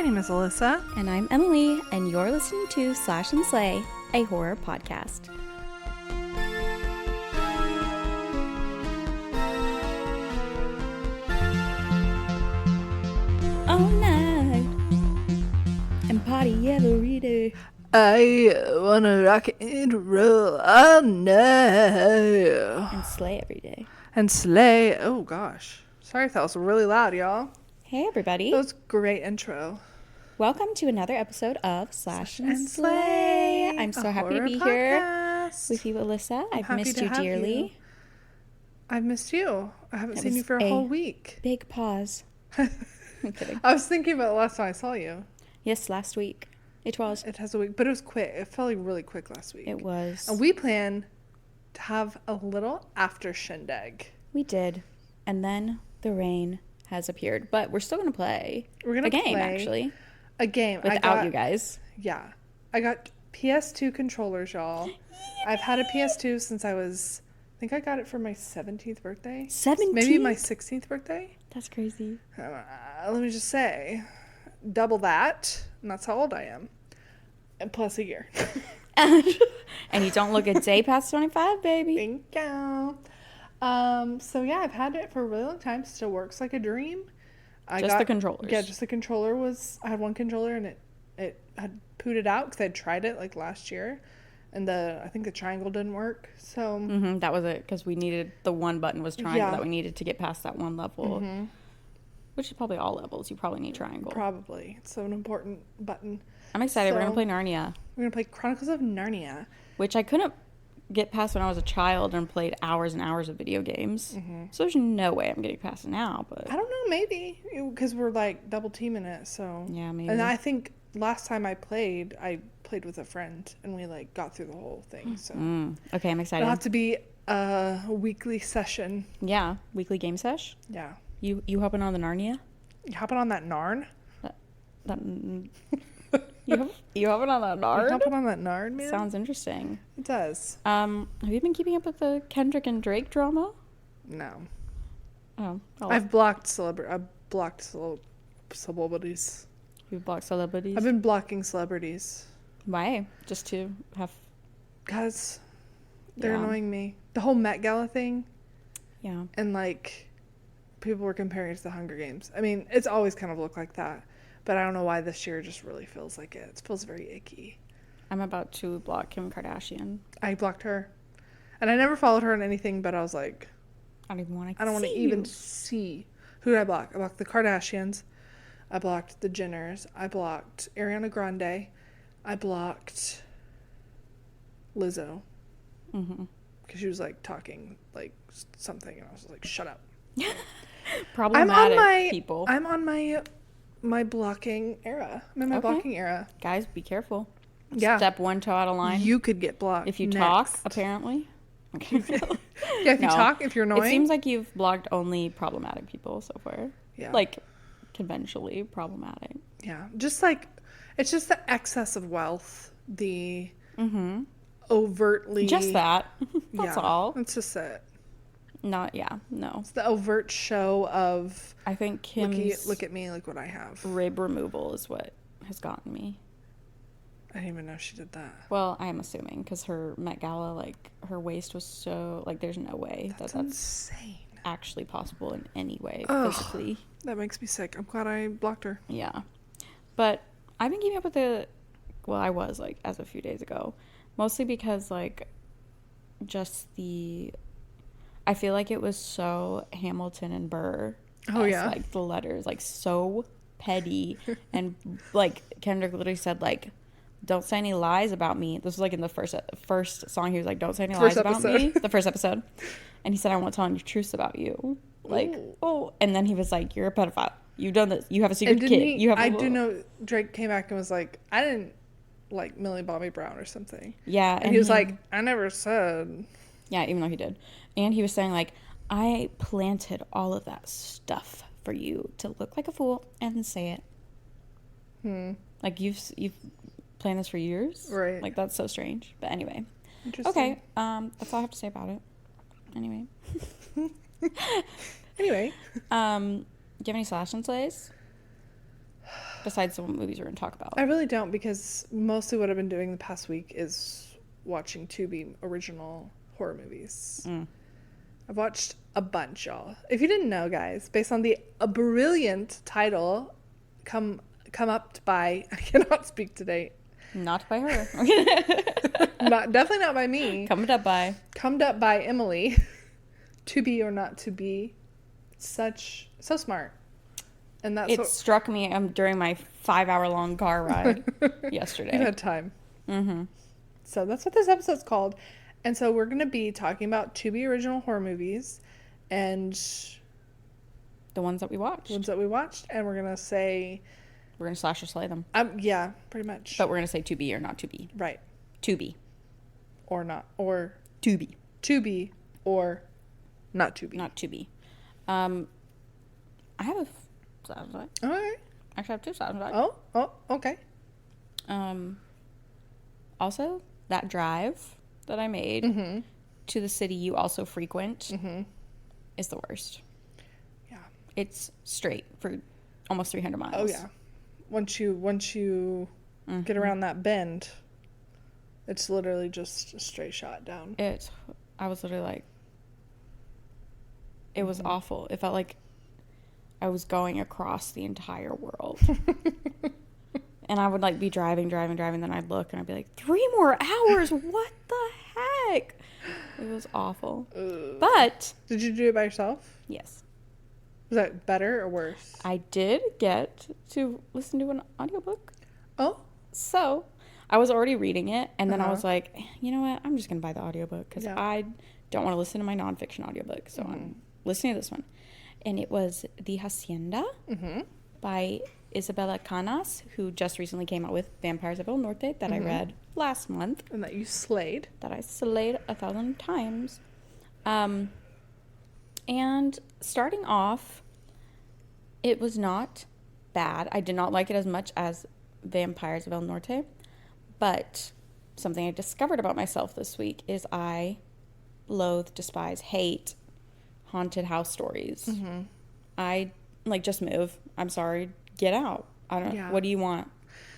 name is Alyssa. And I'm Emily, and you're listening to Slash and Slay, a horror podcast. All night and party every day. I wanna rock and roll all night. And slay every day. And slay. Oh gosh. Sorry if that was really loud, y'all. Hey everybody. That was a great intro. Welcome to another episode of Slash and Slay. I'm so happy to be here with you, Alyssa. I've missed you dearly. I've missed you. I haven't seen you for a whole week. Big pause. I'm kidding. I was thinking about the last time I saw you. Yes, last week. It was. It has a week, but it was quick. It felt like really quick last week. It was. And we plan to have a little after shindig. We did. And then the rain has appeared. But we're still going to play a game, actually. A game. Without you guys. Yeah. I got PS2 controllers, y'all. Yay! I've had a PS2 since I think I got it for my 17th birthday. 17th? Maybe my 16th birthday. That's crazy. Let me just say, double that. And that's how old I am. And plus a year. And you don't look a day past 25, baby. Thank you. So yeah, I've had it for a really long time. Still works like a dream. The controllers. Yeah, just the controller I had one controller and it had pooted out because I'd tried it like last year. And I think the triangle didn't work. So that was it, because we needed, the one button was triangle that we needed to get past that one level. Mm-hmm. Which is probably all levels. You probably need triangle. Probably. It's so an important button. I'm excited. We're going to play Narnia. We're going to play Chronicles of Narnia. Which I couldn't get past when I was a child and played hours and hours of video games. Mm-hmm. So there's no way I'm getting past it now. But I don't know, maybe. Because we're like double teaming it. So yeah, maybe. And I think last time I played with a friend. And we like got through the whole thing. So okay, I'm excited. It'll have to be a weekly session. Yeah, weekly game sesh. Yeah. You hopping on the Narnia? You hopping on that Narn? You hopping on that Nard? You hopping on that Nard, man? Sounds interesting. It does. Have you been keeping up with the Kendrick and Drake drama? No. Oh. I've blocked celebrities. You've blocked celebrities? I've been blocking celebrities. Why? Just to have... Because they're annoying me. The whole Met Gala thing. Yeah. And like, people were comparing it to the Hunger Games. I mean, it's always kind of looked like that. But I don't know why this year just really feels like it. It feels very icky. I'm about to block Kim Kardashian. I blocked her. And I never followed her on anything, but I was like... I don't even want to even see. Who did I block? I blocked the Kardashians. I blocked the Jenners. I blocked Ariana Grande. I blocked Lizzo. Mm-hmm. Because she was like talking like something. And I was like, shut up. Problematic people. I'm on my blocking era. I'm in my blocking era. Guys, be careful. Yeah. Step one toe out of line. You could get blocked. If you talk, apparently. Okay. Yeah, if you talk, if you're annoying. It seems like you've blocked only problematic people so far. Yeah. Like, conventionally problematic. Yeah. Just like, it's just the excess of wealth. The overtly. Just that. That's all. It's just it. No. It's the overt show of... I think Kim's... Look at me, look what I have. Rib removal is what has gotten me. I didn't even know she did that. Well, I'm assuming, because her Met Gala, like, her waist was so... Like, there's no way that's insane. Actually possible in any way, physically. That makes me sick. I'm glad I blocked her. Yeah. But I've been keeping up with I was, like, as a few days ago. Mostly because, like, just the... I feel like it was so Hamilton and Burr. Oh, yeah. Like, the letters, like, so petty. And, like, Kendrick literally said, like, don't say any lies about me. This was, like, in the first song. He was like, don't say any lies about me. The first episode. And he said, I won't tell any truths about you. Like, And then he was like, you're a pedophile. You've done this. You have a secret kid. I do know Drake came back and was like, I didn't like Millie Bobby Brown or something. Yeah. And he was like, I never said. Yeah, even though he did. And he was saying, like, I planted all of that stuff for you to look like a fool and say it. Like, you've planned this for years? Right. Like, that's so strange. But anyway. Interesting. Okay. That's all I have to say about it. Anyway. Anyway. Do you have any slash and slays? besides the movies we're going to talk about? I really don't, because mostly what I've been doing the past week is watching Tubi original horror movies. I've watched a bunch, y'all. If you didn't know, guys, based on a brilliant title, come up by, I cannot speak today. Not by her. Definitely not by me. Cummed up by Emily. To be or not to be. So smart. And it struck me during my 5-hour-long car ride yesterday. You had time. Mm-hmm. So that's what this episode's called. And so we're going to be talking about Tubi original horror movies and the ones that we watched. And we're going to say... We're going to slash or slay them. Yeah, pretty much. But we're going to say Tubi or not Tubi. Right. Tubi. Or not. Or... Tubi. Tubi or not Tubi. Not Tubi. I have a soundbite. All right. Actually, I have 2 soundbites. Oh, okay. Also, that drive that I made to the city you also frequent is the worst. Yeah. It's straight for almost 300 miles. Oh, yeah. Once you get around that bend, it's literally just a straight shot down. I was literally like, it was awful. It felt like I was going across the entire world. And I would like be driving, then I'd look and I'd be like, 3 more hours? What the heck? It was awful. But did you do it by yourself? Yes. Was that better or worse? I did get to listen to an audiobook. Oh. So I was already reading it, and then I was like, you know what? I'm just going to buy the audiobook because I don't want to listen to my nonfiction audiobook. So I'm listening to this one. And it was The Hacienda by Isabella Canas, who just recently came out with Vampires of El Norte that I read last month. And that you slayed. That I slayed 1,000 times. And starting off, it was not bad. I did not like it as much as Vampires of El Norte. But something I discovered about myself this week is I loathe, despise, hate haunted house stories. I just move. I'm sorry. Get out. I don't know. What do you want?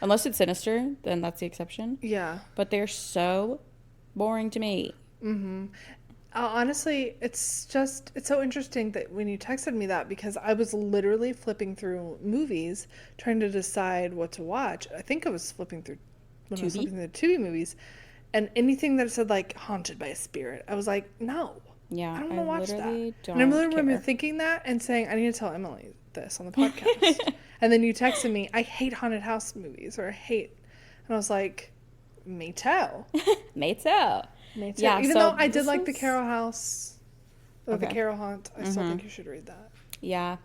Unless it's sinister, then that's the exception. Yeah. But they're so boring to me. Honestly, it's so interesting that when you texted me that, because I was literally flipping through movies trying to decide what to watch. I think I was flipping through the Tubi movies, and anything that said like haunted by a spirit, I was like, no. Yeah, I don't want to watch that. And I literally remember thinking that and saying, I need to tell Emily this on the podcast. And then you texted me, I hate haunted house movies, and I was like, me too. Me too. Yeah, even though I did like the Carol House, or the Carol Haunt, I still think you should read that. Yeah.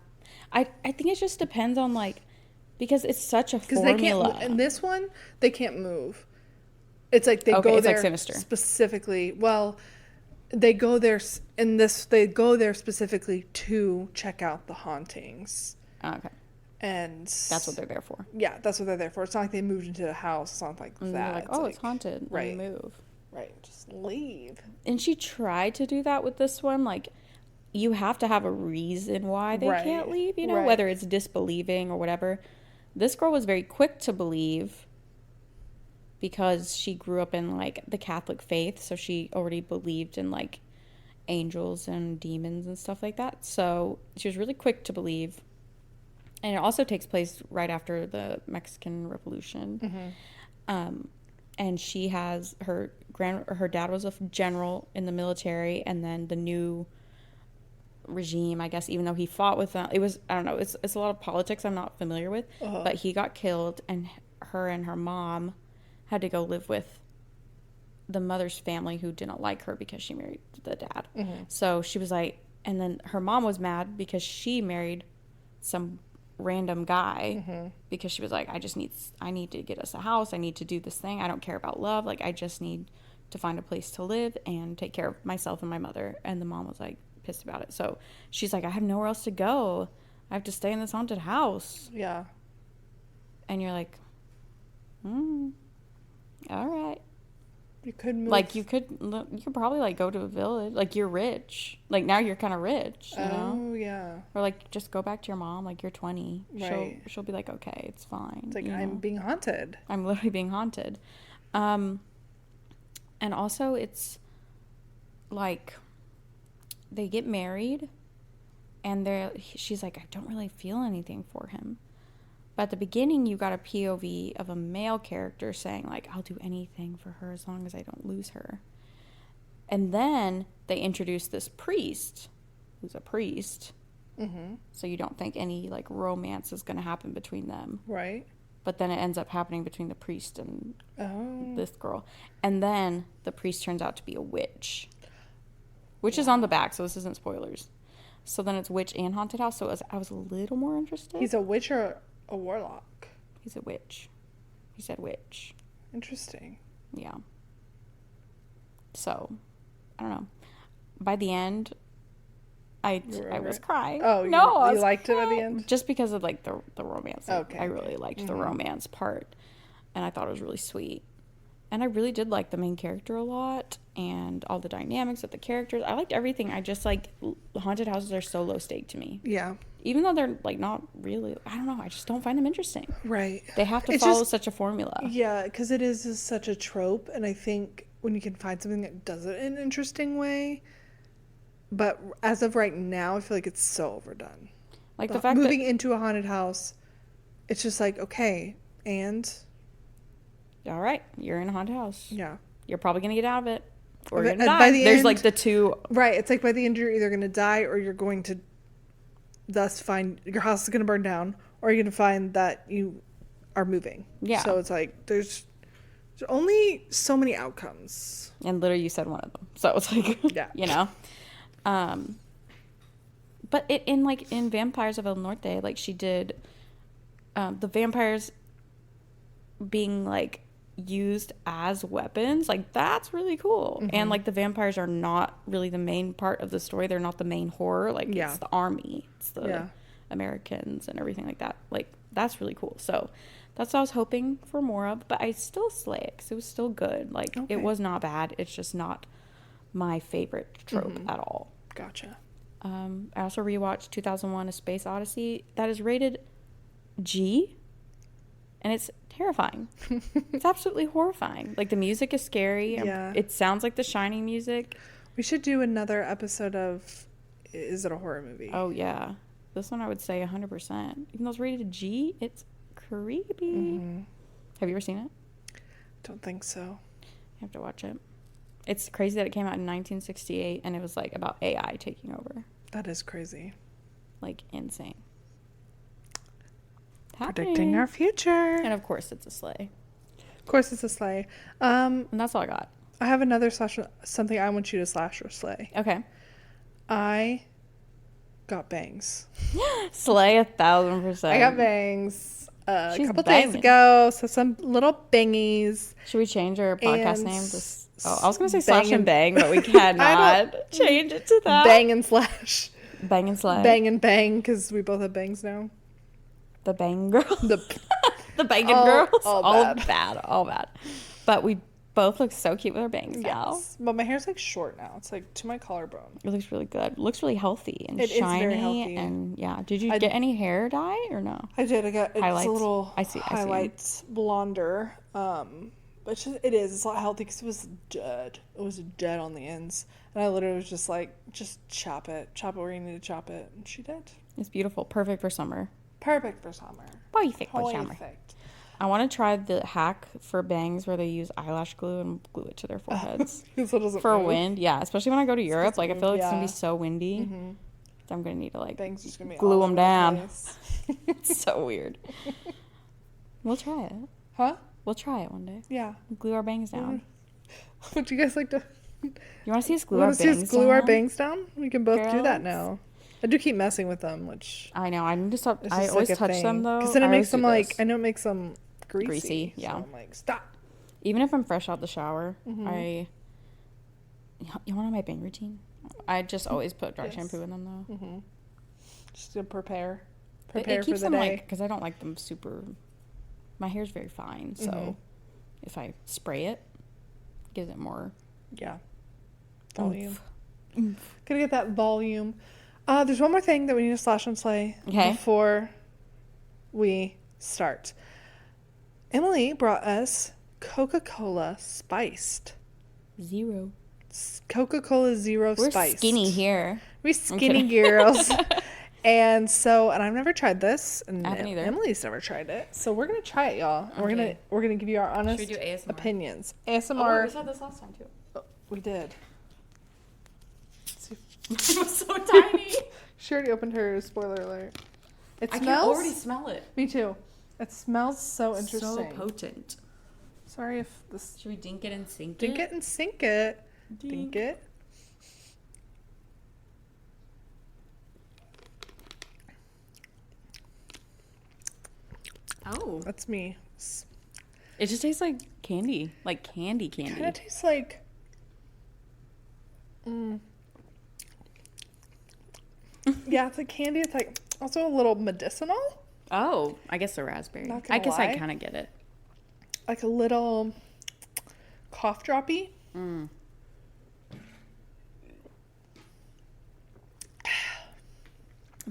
I think it just depends on, like, because it's such a formula. Because they can't, in this one, they can't move. It's like they go there specifically. Well, they go there, they go there specifically to check out the hauntings. Okay. And that's what they're there for. Yeah, that's what they're there for. It's not like they moved into a house. It's not like and that. Like, it's haunted. Right. Move. Right. Just leave. And she tried to do that with this one. Like, you have to have a reason why they can't leave, you know, whether it's disbelieving or whatever. This girl was very quick to believe because she grew up in, like, the Catholic faith. So she already believed in, like, angels and demons and stuff like that. So she was really quick to believe. And it also takes place right after the Mexican Revolution. And she has her dad was a general in the military, and then the new regime, I guess, even though he fought with them, it was, I don't know, it's a lot of politics I'm not familiar with, but he got killed, and her mom had to go live with the mother's family who didn't like her because she married the dad. So she was like, and then her mom was mad because she married some random guy because she was like, I need to get us a house, I need to do this thing, I don't care about love, like I just need to find a place to live and take care of myself and my mother. And the mom was like pissed about it, so she's like, I have nowhere else to go, I have to stay in this haunted house. Yeah. And you're like, all right. You could move. Like, you could probably, like, go to a village. Like, you're rich. Like, now you're kind of rich, you know? Oh, yeah. Or, like, just go back to your mom. Like, you're 20. Right. She'll be like, okay, it's fine. It's like, you I'm know? being haunted. I'm literally being haunted. And also, it's, like, they get married, and she's like, I don't really feel anything for him. But at the beginning, you got a POV of a male character saying, like, I'll do anything for her as long as I don't lose her. And then they introduce this priest, who's a priest. Mm-hmm. So you don't think any, like, romance is going to happen between them. Right. But then it ends up happening between the priest and Oh. this girl. And then the priest turns out to be a witch. Which is on the back, so this isn't spoilers. So then it's witch and haunted house, so I was a little more interested. He's a witch or a warlock? He's a witch. He said witch. Interesting. Yeah. So, I don't know. By the end, I was crying. Oh, no, you liked it at the end? Just because of, like, the romance. Okay. I really liked the romance part, and I thought it was really sweet. And I really did like the main character a lot, and all the dynamics of the characters. I liked everything. I just, like, haunted houses are so low stake to me. Yeah. Even though they're, like, not really, I don't know, I just don't find them interesting. Right. They have to follow such a formula. Yeah, because it is such a trope, and I think when you can find something that does it in an interesting way, but as of right now, I feel like it's so overdone. Like, the fact moving into a haunted house, it's just like, okay, and... all right, you're in a haunted house. Yeah. You're probably going to get out of it. Or But you're going to die. by the There's, end, like, the two... Right, it's like by the end, you're either going to die, or you're going to thus find... your house is going to burn down, or you're going to find that you are moving. Yeah. So it's like, there's only so many outcomes. And literally you said one of them. So it's like, yeah. You know? But in Vampires of El Norte, like, she did... the vampires being, like, used as weapons, like, that's really cool. Mm-hmm. And, like, the vampires are not really the main part of the story. They're not the main horror. Like, Yeah. it's the army, it's the Americans and everything like that. Like, that's really cool. So that's what I was hoping for more of, but I still slay it because it was still good. Like, It was not bad. It's just not my favorite trope at all. Gotcha. I also rewatched 2001 A Space Odyssey. That is rated G, and it's terrifying. It's absolutely horrifying. Like, the music is scary. Yeah. It sounds like the Shining music. We should do another episode of Is It a Horror Movie? Oh, yeah. This one I would say 100%. Even though it's rated G, it's creepy. Mm-hmm. Have you ever seen it? Don't think so. You have to watch it. It's crazy that it came out in 1968, and it was, like, about AI taking over. That is crazy. Like, insane. Predicting our future. And of course it's a slay. Of course it's a slay. And that's all I got. I have another something I want you to slash or slay. Okay. I got bangs. Slay 1,000%. I got bangs a She's couple banging. days ago. So some little bangies. Should we change our podcast And name? I was going to say Slash bang and Bang, but we cannot change it to that. Bang and slash. Bang and slay. Bang and bang, because we both have bangs now. The Bang Girls. The Banging Girls. all bad. All bad. But we both look so cute with our bangs now. Yes. But my hair's like short now. It's like to my collarbone. It looks really good. It looks really healthy and It is shiny. very healthy. And yeah. Did you get any hair dye or no? I did. I got Highlights. It's a little I see highlights blonder. But it is. It's a lot healthy because it was dead. It was dead on the ends. And I literally was just like, just chop it. Chop it where you need to chop it. And she did. It's beautiful. Perfect for summer. Perfect for summer. Perfect for summer. Perfect. I want to try the hack for bangs where they use eyelash glue and glue it to their foreheads. So it doesn't For move. wind. Yeah, especially when I go to Europe. Like, I feel like it's going to be so windy. Mm-hmm. So I'm going to need to, like, Bangs just gonna be glue all them over the down. place. It's so weird. We'll try it. Huh? We'll try it one day. Yeah. Glue our bangs down. Would you guys like to? You want to see us glue Want our to see bangs us glue down? our bangs down? We can both do that Girls? now. I do keep messing with them, which I know. I need to stop. is I just always like a touch thing. them, though. Because then I it makes always them do like, this. I know it makes them greasy. Greasy, yeah. So I'm like, stop. Even if I'm fresh out the shower, Mm-hmm. You want to know my bang routine? I just always put dry Yes. shampoo in them, though. Mm-hmm. Just to prepare It for keeps the them, day. like, because I don't like them super... My hair's very fine, so Mhm. if I spray it, Gives it more. Yeah. Volume. Gotta get that volume. There's one more thing that we need to slash and slay before we start. Emily brought us Coca-Cola spiced. Zero. Coca-Cola Zero We're spiced. We're skinny here. We're skinny girls. And I've never tried this, and I haven't either. Emily's never tried it. So we're gonna try it, y'all. Okay. We're gonna give you our honest opinions. ASMR. Oh, we said this last time too. Oh, we did. It was so tiny. She already opened her. Spoiler alert. It smells. I can already smell it. Me too. It smells so interesting. So potent. Sorry if this. Should we dink it and sink it? Dink it and sink it. Dink it. Oh. That's me. It just tastes like candy. Like candy. It kind of tastes like... Yeah, it's like candy. It's like also a little medicinal. Oh, I guess the raspberry. I guess I kind of get it. Like a little cough droppy. I'm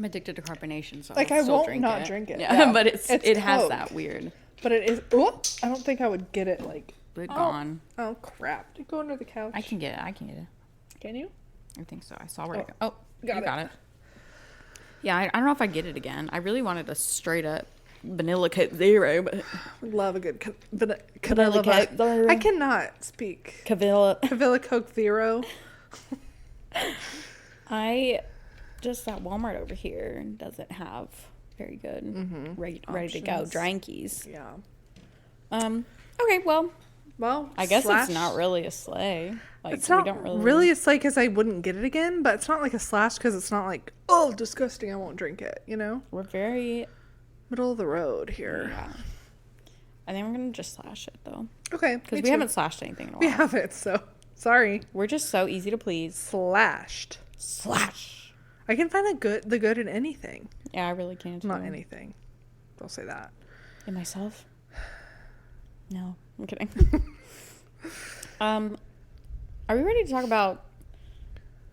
addicted to carbonation, so like I won't not drink it. Yeah, but it has that weird. But it is. Oh, I don't think I would get it. Like gone. Oh crap! Did it go under the couch? I can get it. Can you? I think so. I saw where it go. Oh, got it. Yeah, I don't know if I get it again. I really wanted a straight up vanilla Coke Zero, but love a good vanilla Coke Zero. I cannot speak. Vanilla Coke Zero. Just that Walmart over here doesn't have very good ready to go drinkies. Yeah. Okay. Well, I guess slash, it's not really a slay. Like, it's not really a slay because I wouldn't get it again, but it's not like a slash because it's not like, oh, disgusting, I won't drink it, you know? We're very middle of the road here. Yeah. I think we're going to just slash it, though. Okay. Because we haven't slashed anything in a while. We haven't, so sorry. We're just so easy to please. Slashed. Slash. I can find the good in anything. Yeah, I really can, too. Not anything. Don't say that. In myself? No, I'm kidding. Are we ready to talk about...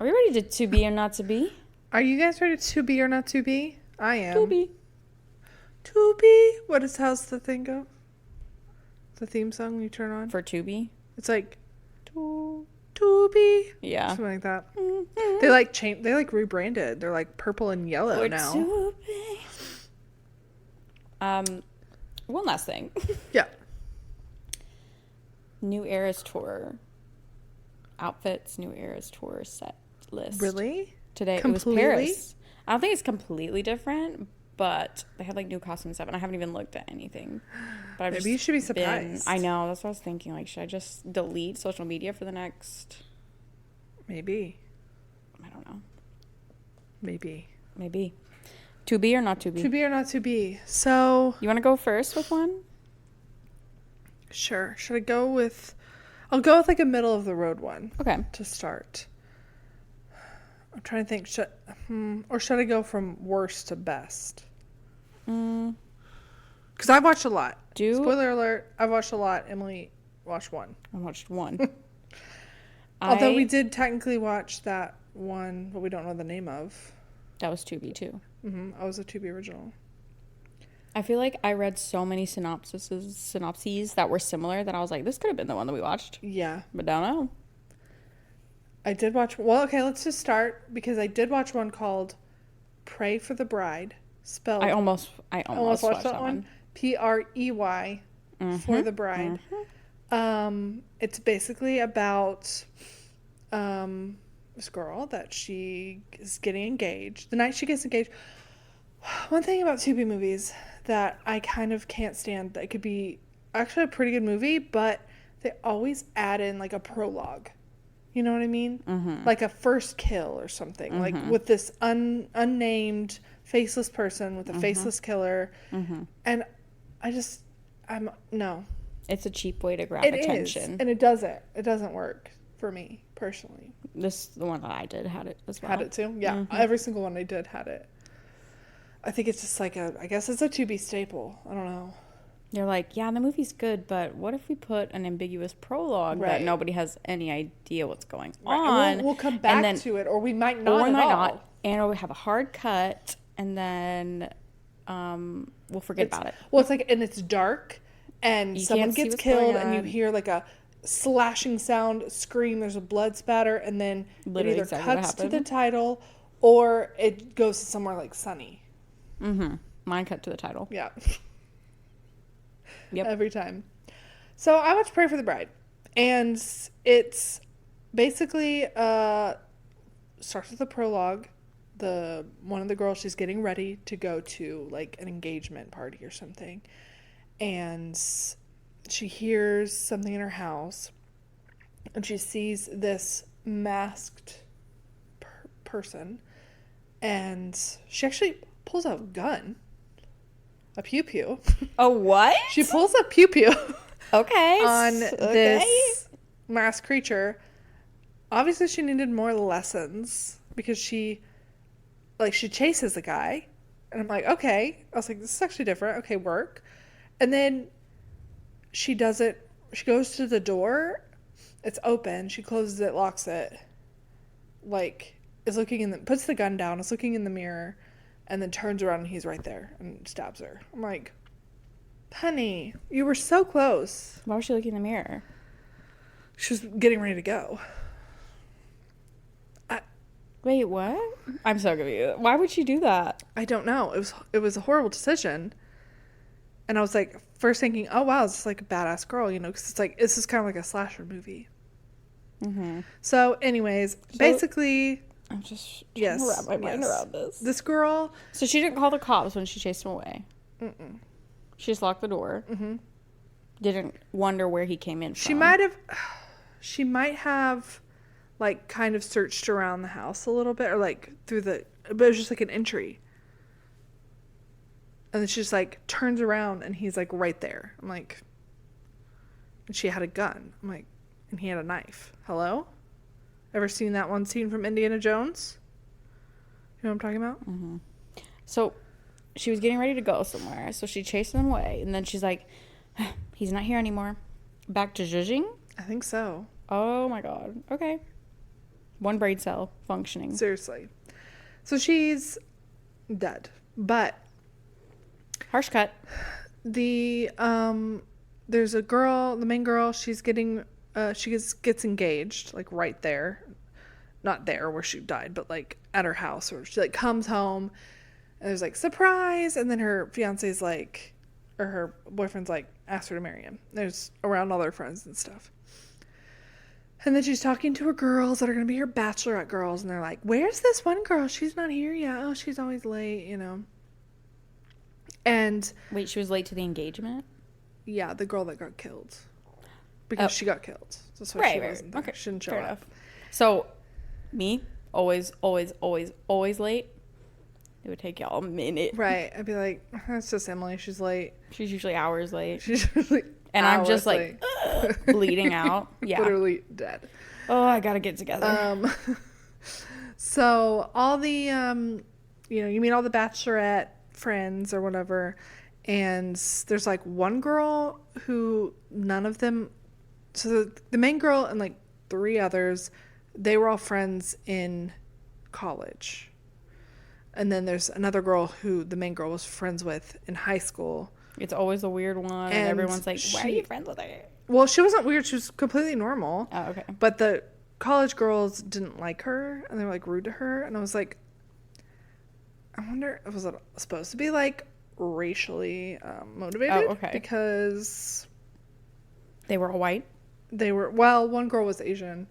Are we ready to be or not to be? Are you guys ready to be or not to be? I am. To be. To be? How's the thing go? The theme song you turn on? For Tubi? It's like... To be? Yeah. Something like that. Mm-hmm. They rebranded. They're like purple and yellow now. To be. One last thing. Yeah. New Eras Tour outfits, New Eras Tour set list. Really? Today completely? It was Paris. I don't think it's completely different, but they had like new costumes and stuff, and I haven't even looked at anything. But Maybe you should be surprised. I know, that's what I was thinking. Like, should I just delete social media for the next? Maybe. I don't know. Maybe. To be or not to be? To be or not to be. So. You want to go first with one? Sure. Should I go with... I'll go with like a middle of the road one. Okay. To start. I'm trying to think. Or should I go from worst to best? Because I've watched a lot. Spoiler alert. I've watched a lot. Emily watched one. I watched one. Although we did technically watch that one, but we don't know the name of. That was Tubi too. I was a Tubi original. I feel like I read so many synopses that were similar that I was like, this could have been the one that we watched. Yeah. But don't know. I did watch... Well, okay, let's just start because I did watch one called Pray for the Bride. Spelled... I almost watched that one. Prey for the bride. It's basically about this girl that she is getting engaged. The night she gets engaged... One thing about Tubi movies that I kind of can't stand, that could be actually a pretty good movie, but they always add in like a prologue. You know what I mean? Like a first kill or something. Like with this unnamed faceless person with a faceless killer. And no. It's a cheap way to grab attention. Is, and it doesn't work for me personally. The one that I did had it as well. Had it too? Yeah. Every single one I did had it. I think it's just like I guess it's a Tubi staple. I don't know. They're like, yeah, the movie's good, but what if we put an ambiguous prologue that nobody has any idea what's going on? We'll come back to it, or we might not. Or we might not, and we have a hard cut, and then we'll forget about it. Well, it's like, and it's dark, and someone gets killed, and you hear like a slashing sound, scream. There's a blood spatter, and then literally it either cuts to the title, or it goes to somewhere like sunny. Mm-hmm. Mine cut to the title. Yeah. Yep. Every time. So I watched Pray for the Bride, and it's basically starts with a prologue. One of the girls, she's getting ready to go to like an engagement party or something, and she hears something in her house, and she sees this masked person, and she actually pulls out a gun. A pew-pew. A what? She pulls a pew-pew. Okay. On this masked creature. Obviously, she needed more lessons because she chases the guy. And I'm like, okay. I was like, this is actually different. Okay, work. And then she does it. She goes to the door. It's open. She closes it, locks it. Like, puts the gun down, is looking in the mirror. And then turns around and he's right there and stabs her. I'm like, honey, you were so close. Why was she looking in the mirror? She was getting ready to go. Wait, what? I'm so confused. Why would she do that? I don't know. It was a horrible decision. And I was like, first thinking, oh wow, this is like a badass girl, because it's like, this is kind of like a slasher movie. Mm-hmm. So anyways, basically... I'm just trying to wrap my mind around this. This girl... So she didn't call the cops when she chased him away. Mm-mm. She just locked the door. Mm-hmm. Didn't wonder where he came in from. She might have, like, kind of searched around the house a little bit, or, like, but it was just, like, an entry. And then she just, like, turns around, and he's, like, right there. I'm like... And she had a gun. I'm like... And he had a knife. Hello? Ever seen that one scene from Indiana Jones? You know what I'm talking about? Mm-hmm. So she was getting ready to go somewhere. So she chased him away. And then she's like, he's not here anymore. Back to zhuzhing? I think so. Oh, my God. Okay. One brain cell functioning. Seriously. So she's dead. But... Harsh cut. There's a girl, the main girl, she's getting... she gets engaged, like, right there. Not there where she died, but, like, at her house. Or she, like, comes home, and there's, like, surprise, and then her fiance's, like, or her boyfriend's, like, asked her to marry him. There's around all their friends and stuff. And then she's talking to her girls that are going to be her bachelorette girls, and they're like, where's this one girl? She's not here yet. Oh, she's always late, And... Wait, she was late to the engagement? Yeah, the girl that got killed. Because she got killed. That's why she wasn't there. Okay. She didn't show Fair up. enough. So, me, always late. It would take y'all a minute. Right. I'd be like, that's just Emily. She's late. She's usually hours late. She's usually and I'm just like, bleeding out. Yeah. Literally dead. Oh, I gotta get together. So, all the, you meet all the bachelorette friends or whatever. And there's, like, one girl who none of them... So the main girl and, like, 3 others, they were all friends in college. And then there's another girl who the main girl was friends with in high school. It's always a weird one. And everyone's like, why are you friends with her? Well, she wasn't weird. She was completely normal. Oh, okay. But the college girls didn't like her. And they were, like, rude to her. And I was like, I wonder, was it supposed to be, like, racially motivated? Oh, okay. Because... They were all white? One girl was Asian,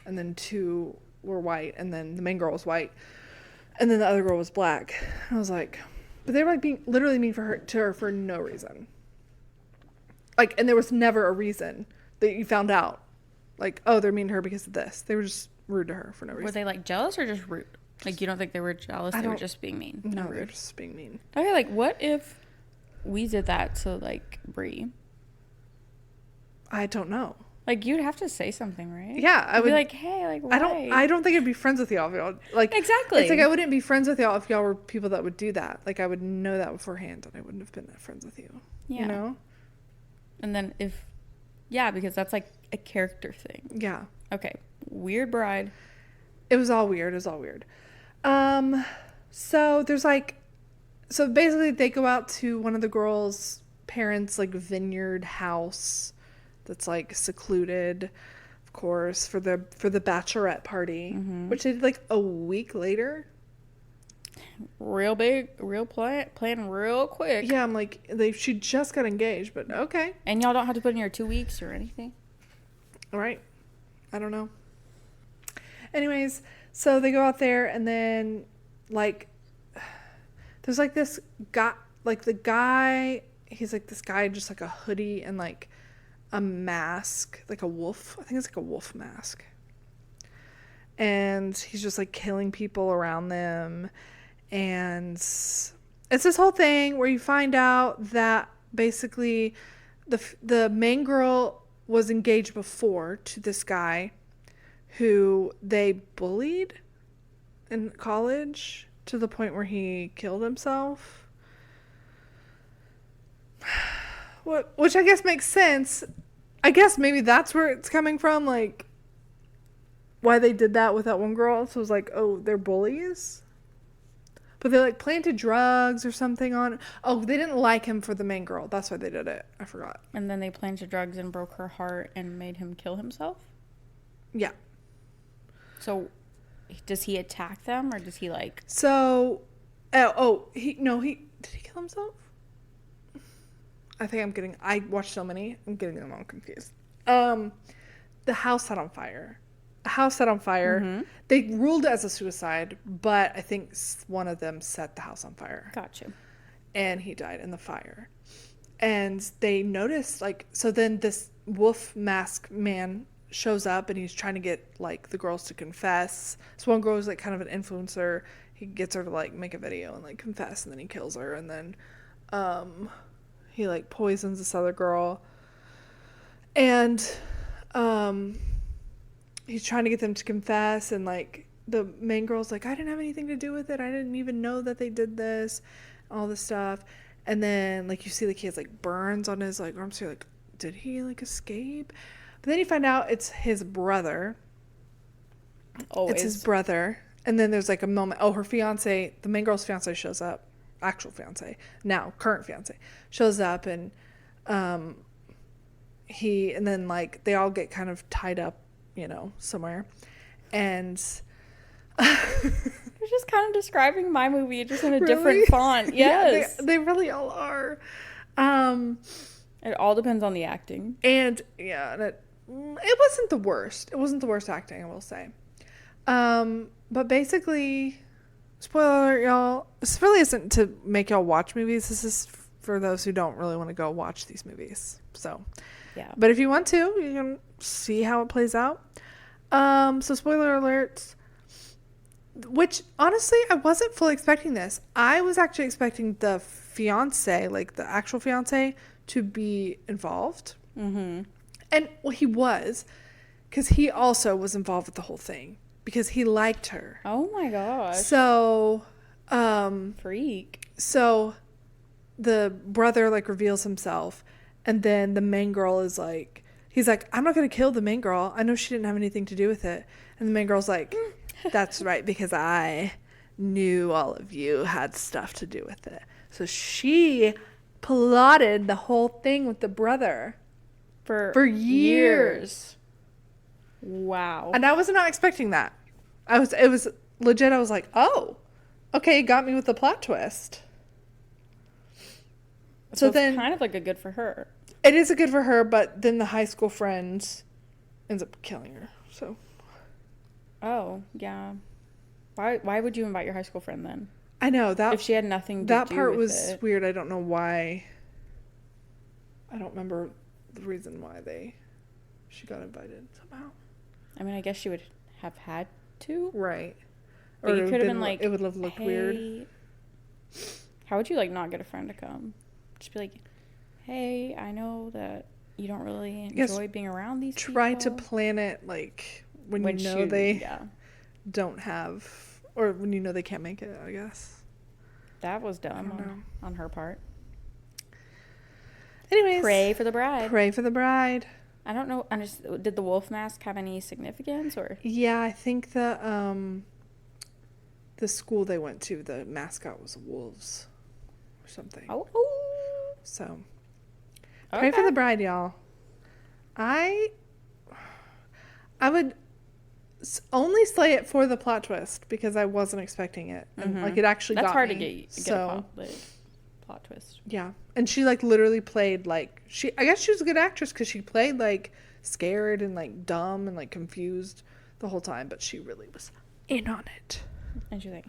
and then 2 were white, and then the main girl was white, and then the other girl was black. And I was like, but they were like being literally mean to her for no reason. Like, and there was never a reason that you found out. Like, oh, they're mean to her because of this. They were just rude to her for no reason. Were they, like, jealous or just rude? Like, you don't think they were jealous? They were just being mean? No, they were just being mean. Okay, like, what if we did that to, like, Brie? I don't know. Like, you'd have to say something, right? Yeah, I would be like, hey, like, why? I don't think I'd be friends with y'all if y'all, like... Exactly. It's like I wouldn't be friends with y'all if y'all were people that would do that. Like, I would know that beforehand, and I wouldn't have been friends with you. Yeah. You know? And then because that's like a character thing. Yeah. Okay. Weird bride. It was all weird. So there's like, so basically they go out to one of the girls' parents' like vineyard house that's like secluded, of course, for the bachelorette party, which they did like a week later. Real big, real plan real quick. Yeah, I'm like, she just got engaged, but okay. And y'all don't have to put in your 2 weeks or anything? All right. I don't know. Anyways, so they go out there, and then, like, there's, like, this guy, like, the guy, he's, like, this guy, just, like, a hoodie and, like, a mask, like a wolf. I think it's, like, a wolf mask. And he's just, like, killing people around them. And it's this whole thing where you find out that, basically, the main girl was engaged before to this guy who they bullied in college to the point where he killed himself. Which I guess makes sense. I guess maybe that's where it's coming from, like, why they did that with that one girl. So it was like, oh, they're bullies? But they, like, planted drugs or something on... Oh, they didn't like him for the main girl. That's why they did it. I forgot. And then they planted drugs and broke her heart and made him kill himself? Yeah. So, does he attack them, or does he, like... So... did he kill himself? I think I'm getting... I watched so many. I'm getting them all confused. The house set on fire. Mm-hmm. They ruled it as a suicide, but I think one of them set the house on fire. Gotcha. And he died in the fire. And they noticed, like, so then this wolf mask man shows up, and he's trying to get, like, the girls to confess. So one girl is, like, kind of an influencer. He gets her to, like, make a video and, like, confess, and then he kills her. And then he, like, poisons this other girl. And he's trying to get them to confess, and, like, the main girl's like, I didn't have anything to do with it. I didn't even know that they did this, all this stuff. And then, like, you see, like, he has, like, burns on his, like, arms. So you're like, did he, like, escape? But then you find out it's his brother. Always. It's his brother. And then there's, like, a moment. Oh, her fiance, the main girl's fiance shows up. Actual fiance. Now, current fiance. Shows up, and and then, like, they all get kind of tied up, you know, somewhere. And you're just kind of describing my movie, just in a different font. Yes. Yeah, they really all are. It all depends on the acting. And yeah, and it wasn't the worst. It wasn't the worst acting, I will say. But basically, spoiler alert, y'all, this really isn't to make y'all watch movies. This is for those who don't really want to go watch these movies. So, yeah. But if you want to, you can see how it plays out. So spoiler alert, which honestly, I wasn't fully expecting this. I was actually expecting the fiance, like the actual fiance, to be involved. Mm-hmm. And well, he was, because he also was involved with the whole thing because he liked her. Oh my gosh. So, freak. So the brother, like, reveals himself, and then the main girl is like, he's like, I'm not going to kill the main girl. I know she didn't have anything to do with it. And the main girl's like, that's right, because I knew all of you had stuff to do with it. So she plotted the whole thing with the brother for years. Wow. And I was not expecting that. It was legit. I was like, oh, okay, it got me with the plot twist. So then, kind of like a good for her. It is a good for her, but then the high school friend ends up killing her. So. Oh, yeah. Why would you invite your high school friend then? I know that if she had nothing to that do part with was it. Weird. I don't know why. I don't remember the reason why she got invited somehow. I mean, I guess she would have had to. Right. But you could have been like, it would have looked weird. How would you, like, not get a friend to come? Just be like, hey, I know that you don't really enjoy being around these people. Try to plan it, like, when you know they don't have, or when you know they can't make it, I guess. That was dumb on her part. Anyways. Pray for the bride. Pray for the bride. I don't know. Did the wolf mask have any significance or? Yeah, I think the school they went to, the mascot was wolves or something. Oh. So, Okay. pray for the bride, y'all. I would only slay it for the plot twist because I wasn't expecting it. And like it actually That's got hard me. to get So, a plot twist. yeah. And she like literally played like I guess she was a good actress because she played like scared and like dumb and like confused the whole time, but she really was in on it. And she's like,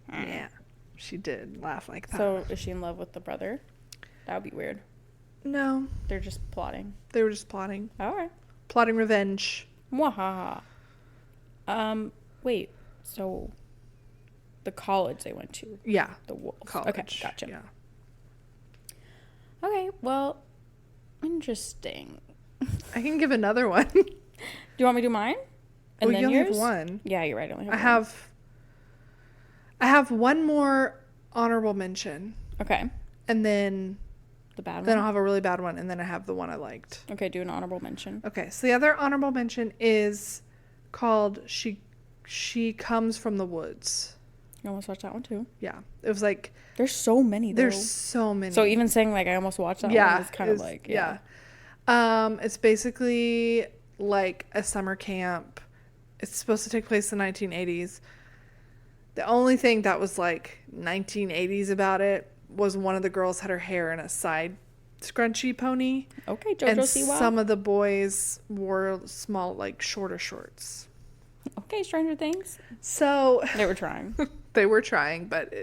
yeah, she did laugh like that. So is she in love with the brother? That would be weird. No, They're just plotting. they were just plotting. All right. Plotting revenge. Mwahaha. Wait. So the college they went to. Yeah. The wolves. College. Okay, gotcha. Yeah. Okay, well, interesting. I can give another one. Do you want me to do mine? And Well, then you only yours? have one. Yeah, you're right. I only have I have one more honorable mention, Okay. and then The bad I'll one? have a really bad one, and then I have the one I liked. Okay, do an honorable mention. Okay, so the other honorable mention is called She Comes from the Woods. You almost watched that one too? Yeah, it was like There's so many though. there's so many. So even saying like I almost watched that one is kind of like, yeah. It's basically like a summer camp. It's supposed to take place in the 1980s. The only thing that was like 1980s about it was one of the girls had her hair in a side scrunchy pony. Okay, And JoJo Siwa. some of the boys wore small, like shorter shorts. Okay, Stranger Things. So They were trying. they were trying, but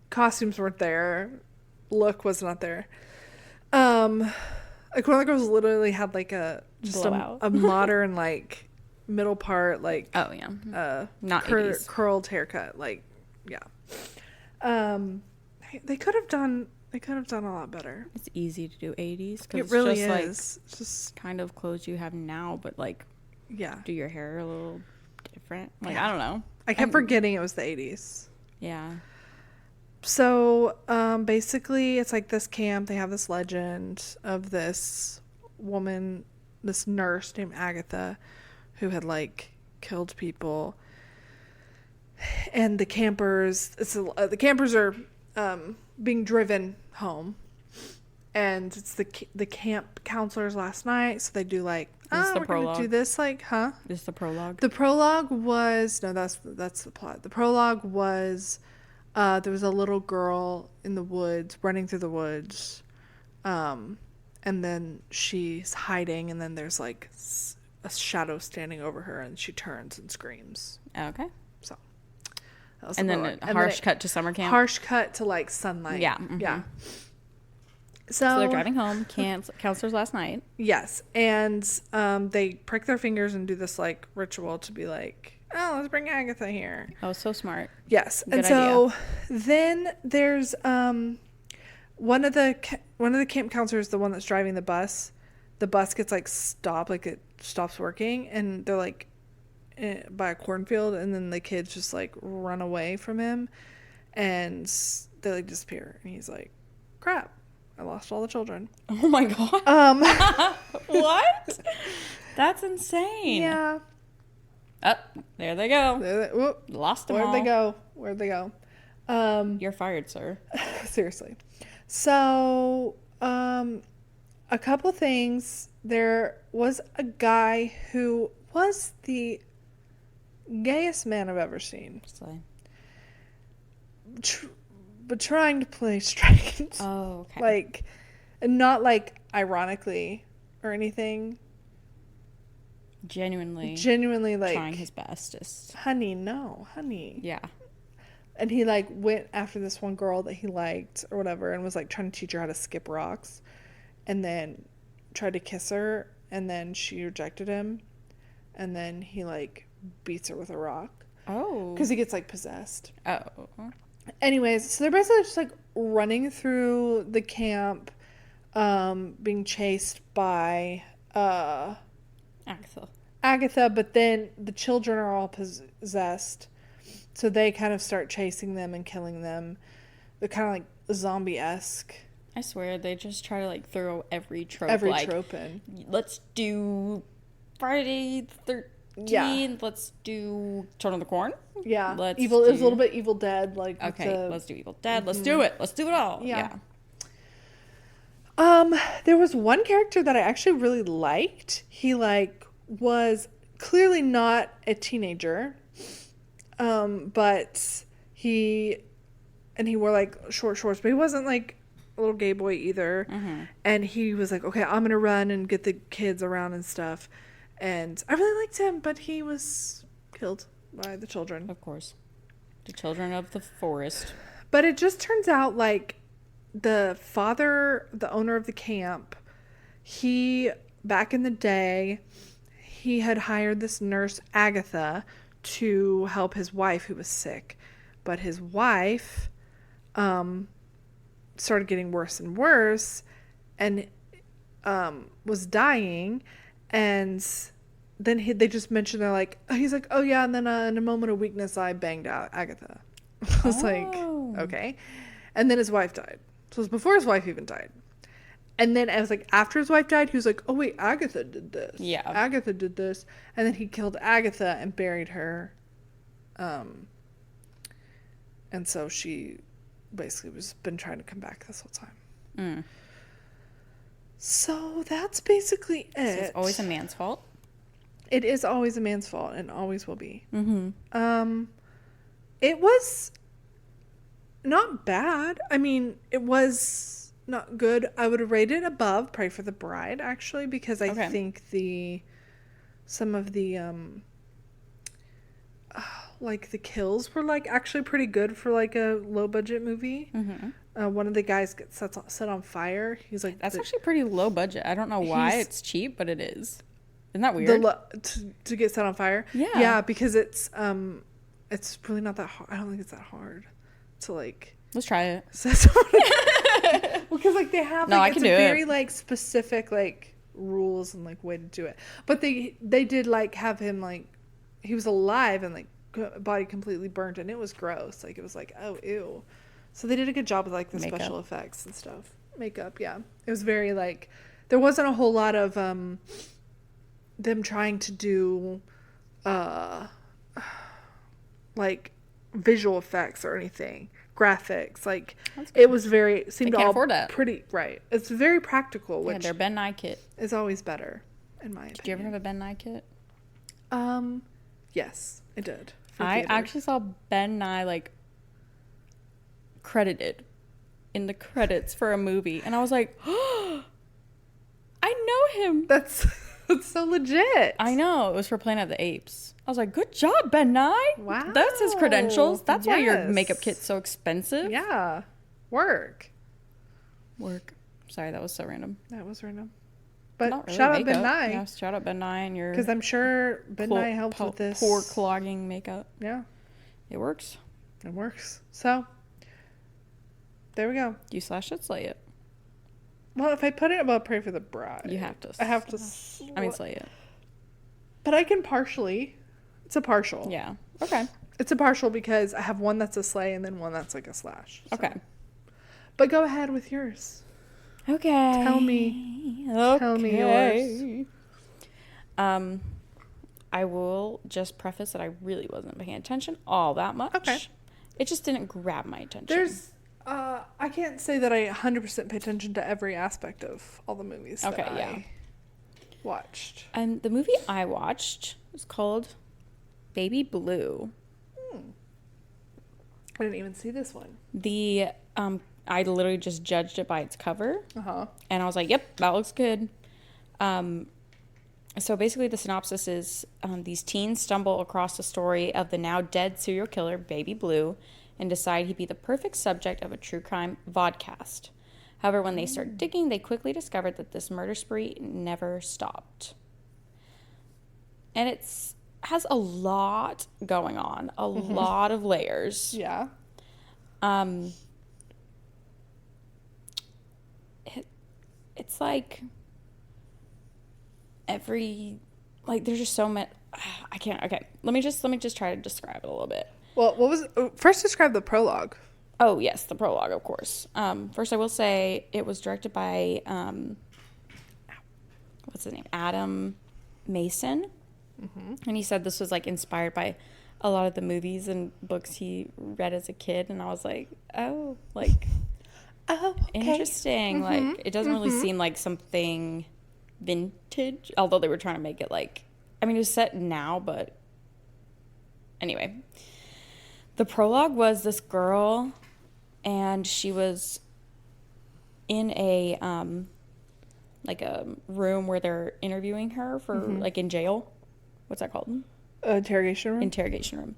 costumes weren't there. Look was not there. Like one of the girls literally had like a modern like middle part like Oh yeah. Not curled haircut. Like yeah. They could have done a lot better. It's easy to do 80s. It really just, like, is. It's just kind of clothes you have now, but like yeah. do your hair a little different. Like Yeah. I don't know. I kept forgetting it was the 80s. Yeah. So, basically, it's like this camp. They have this legend of this woman, this nurse named Agatha, who had like killed people. And the campers are being driven home, and it's the camp counselors last night. So they do like, we're gonna do this, like, huh? This is the prologue. The prologue was that's the plot. The prologue was there was a little girl in the woods running through the woods, and then she's hiding, and then there's like a shadow standing over her, and she turns and screams. Okay. So that was And the then prologue. a harsh cut to summer camp. Harsh cut to like sunlight. Yeah. Mm-hmm. Yeah. So they're driving home. Counselors last night. Yes, and they prick their fingers and do this like ritual to be like, oh, let's bring Agatha here. Oh, so smart. Yes, Good and so then there's one of the camp counselors, the one that's driving the bus. The bus gets like stopped, like it stops working, and they're like by a cornfield, and then the kids just like run away from him, and they like disappear, and he's like, crap. I lost all the children. Oh my god. What? That's insane. Yeah. Oh, there they go. Whoop. Lost them Where'd all. they go? You're fired, sir. Seriously. So, a couple things. There was a guy who was the gayest man I've ever seen. Slay. But trying to play straight. Oh, okay. Like, not like ironically or anything. Genuinely like trying his bestest. Honey, no, honey. Yeah. And he like went after this one girl that he liked or whatever, and was like trying to teach her how to skip rocks, and then tried to kiss her, and then she rejected him, and then he like beats her with a rock. Oh. Because he gets like possessed. Oh. Anyways, so they're basically just like running through the camp, being chased by Agatha, but then the children are all possessed, so they kind of start chasing them and killing them. They're kind of like zombie-esque. I swear, they just try to, like, throw every trope. Every trope in. Let's do Friday the 13th. Yeah. Let's do Turn on the Corn. Yeah. It was a little bit Evil Dead. Like, okay, let's do Evil Dead. Mm-hmm. Let's do it. Let's do it all. Yeah. There was one character that I actually really liked. He, like, was clearly not a teenager. But he wore, like, short shorts, but he wasn't, like, a little gay boy either. Mm-hmm. And he was like, okay, I'm going to run and get the kids around and stuff. And I really liked him, but he was killed by the children. Of course. The children of the forest. But it just turns out, like, the father, the owner of the camp, he, back in the day, he had hired this nurse, Agatha, to help his wife who was sick. But his wife started getting worse and worse and was dying. And then they just mentioned, they're like, he's like, oh yeah, and then in a moment of weakness, I banged out Agatha. I was like, okay. And then his wife died. So it was before his wife even died. And then I was like, after his wife died, he was like, oh wait, Agatha did this. Yeah. Agatha did this. And then he killed Agatha and buried her. And so she basically was been trying to come back this whole time. Mm. So that's basically it. So it's always a man's fault? It is always a man's fault and always will be. Mm-hmm. It was not bad. I mean, it was not good. I would rate it above Pray for the Bride, actually, because I think some of the like the kills were like actually pretty good for like a low budget movie. Mm-hmm. One of the guys gets set on fire. He's like, that's actually pretty low budget. I don't know why it's cheap, but it is. Isn't that weird? To get set on fire? Yeah, because it's really not that hard. I don't think it's that hard to like. Let's try it. Because like they have like, it's a very like specific like rules and like way to do it. But they did like have him like he was alive and like body completely burnt and it was gross. Like it was like, oh ew. So they did a good job with like the special effects and stuff. Makeup, yeah. It was very like there wasn't a whole lot of them trying to do like visual effects or anything, graphics, like it was very seemed all pretty right. It's very practical, which their Ben Nye kit is always better in my opinion. Did you ever have a Ben Nye kit? Yes, I did. I actually saw Ben Nye like credited in the credits for a movie, and I was like, oh, I know him. That's so legit. I know. It was for Planet of the Apes. I was like, good job, Ben Nye. Wow. That's his credentials. That's why your makeup kit's so expensive. Yeah. Work. Sorry, that was so random. That was random. But really shout out Ben Nye. Yeah, shout out Ben Nye and your... Because I'm sure Ben Nye helps with this. Pore clogging makeup. Yeah. It works. It works. So, there we go. You slash it, slay it. Well, if I put it above Pray for the Bride... You have to. I have to... slay it. But I can partially... It's a partial. Yeah. Okay. It's a partial because I have one that's a slay and then one that's like a slash. So. Okay. But go ahead with yours. Okay. Tell me. Okay. Tell me yours. I will just preface that I really wasn't paying attention all that much. Okay. It just didn't grab my attention. I can't say that I 100% pay attention to every aspect of all the movies that I watched. And the movie I watched was called Baby Blue. I didn't even see this one. I literally just judged it by its cover. Uh-huh. And I was like, yep, that looks good. So basically the synopsis is these teens stumble across the story of the now dead serial killer, Baby Blue, and decide he'd be the perfect subject of a true crime vodcast. However, when they start digging, they quickly discovered that this murder spree never stopped. And has a lot going on, a lot of layers. Yeah. It's like there's just so many. I can't. Okay, let me just try to describe it a little bit. Well, first describe the prologue. Oh, yes, the prologue, of course. First, I will say it was directed by, what's his name? Adam Mason. Mm-hmm. And he said this was, like, inspired by a lot of the movies and books he read as a kid. And I was like, oh, like, oh, okay. Interesting. Mm-hmm. Like, it doesn't really seem like something vintage, although they were trying to make it, like, I mean, it was set now, but anyway. The prologue was this girl, and she was in a, like a room where they're interviewing her for, like, in jail. What's that called? Interrogation room? Interrogation room.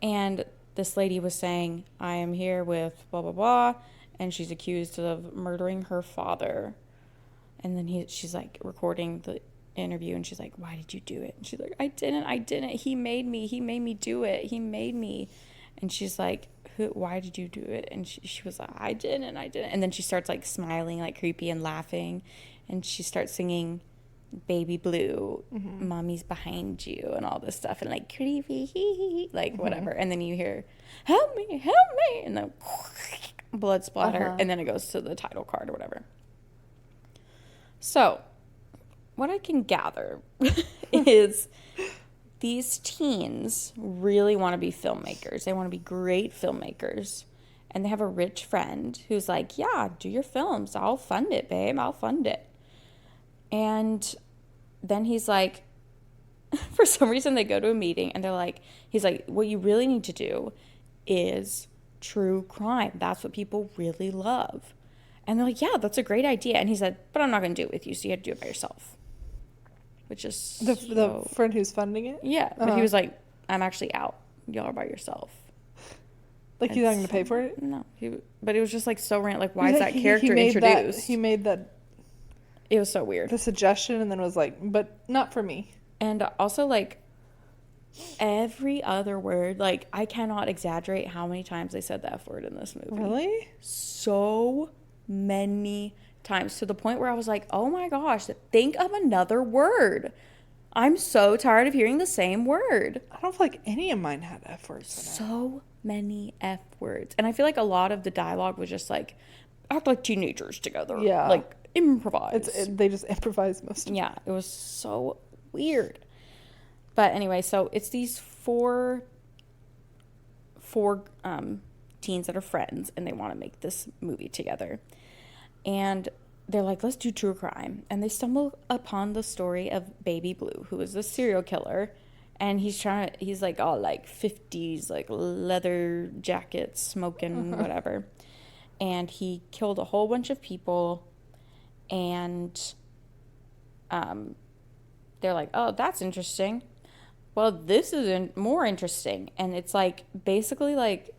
And this lady was saying, I am here with blah, blah, blah, and she's accused of murdering her father. And then she's, like, recording the interview, and she's like, why did you do it? And she's like, I didn't. He made me do it. He made me. And she's like, why did you do it? And she was like, I didn't. And then she starts, like, smiling, like, creepy and laughing. And she starts singing Baby Blue, Mommy's behind you, and all this stuff. And, like, creepy, like, whatever. And then you hear, help me. And then blood splatter. And then it goes to the title card or whatever. So, what I can gather is these teens really want to be filmmakers. They want to be great filmmakers. And they have a rich friend who's like, yeah, do your films. I'll fund it, babe. I'll fund it. And then he's like, for some reason they go to a meeting and they're like, he's like, what you really need to do is true crime. That's what people really love. And they're like, yeah, that's a great idea. And he said, but I'm not going to do it with you, so you have to do it by yourself. Which is the friend who's funding it? Yeah, but he was like, I'm actually out. Y'all are by yourself. Like, he's not going to pay for it? No. But it was just, like, so random. Like, why is that character introduced? He made that. It was so weird. The suggestion, and then was like, but not for me. And also, like, every other word, like, I cannot exaggerate how many times they said the F word in this movie. Really? So many times, to the point where I was like, oh my gosh, think of another word. I'm so tired of hearing the same word. I don't feel like any of mine had F words in it. So many F words. And I feel like a lot of the dialogue was just like, act like teenagers together. Yeah. Like, improvise. They just improvise most of it. Yeah, it was so weird. But anyway, so it's these four teens that are friends, and they want to make this movie together. And they're like, let's do true crime. And they stumble upon the story of Baby Blue, who is the serial killer. And he's like, all like 50s, like leather jackets, smoking, whatever. And he killed a whole bunch of people. And they're like, oh, that's interesting. Well, this is more interesting. And it's like basically like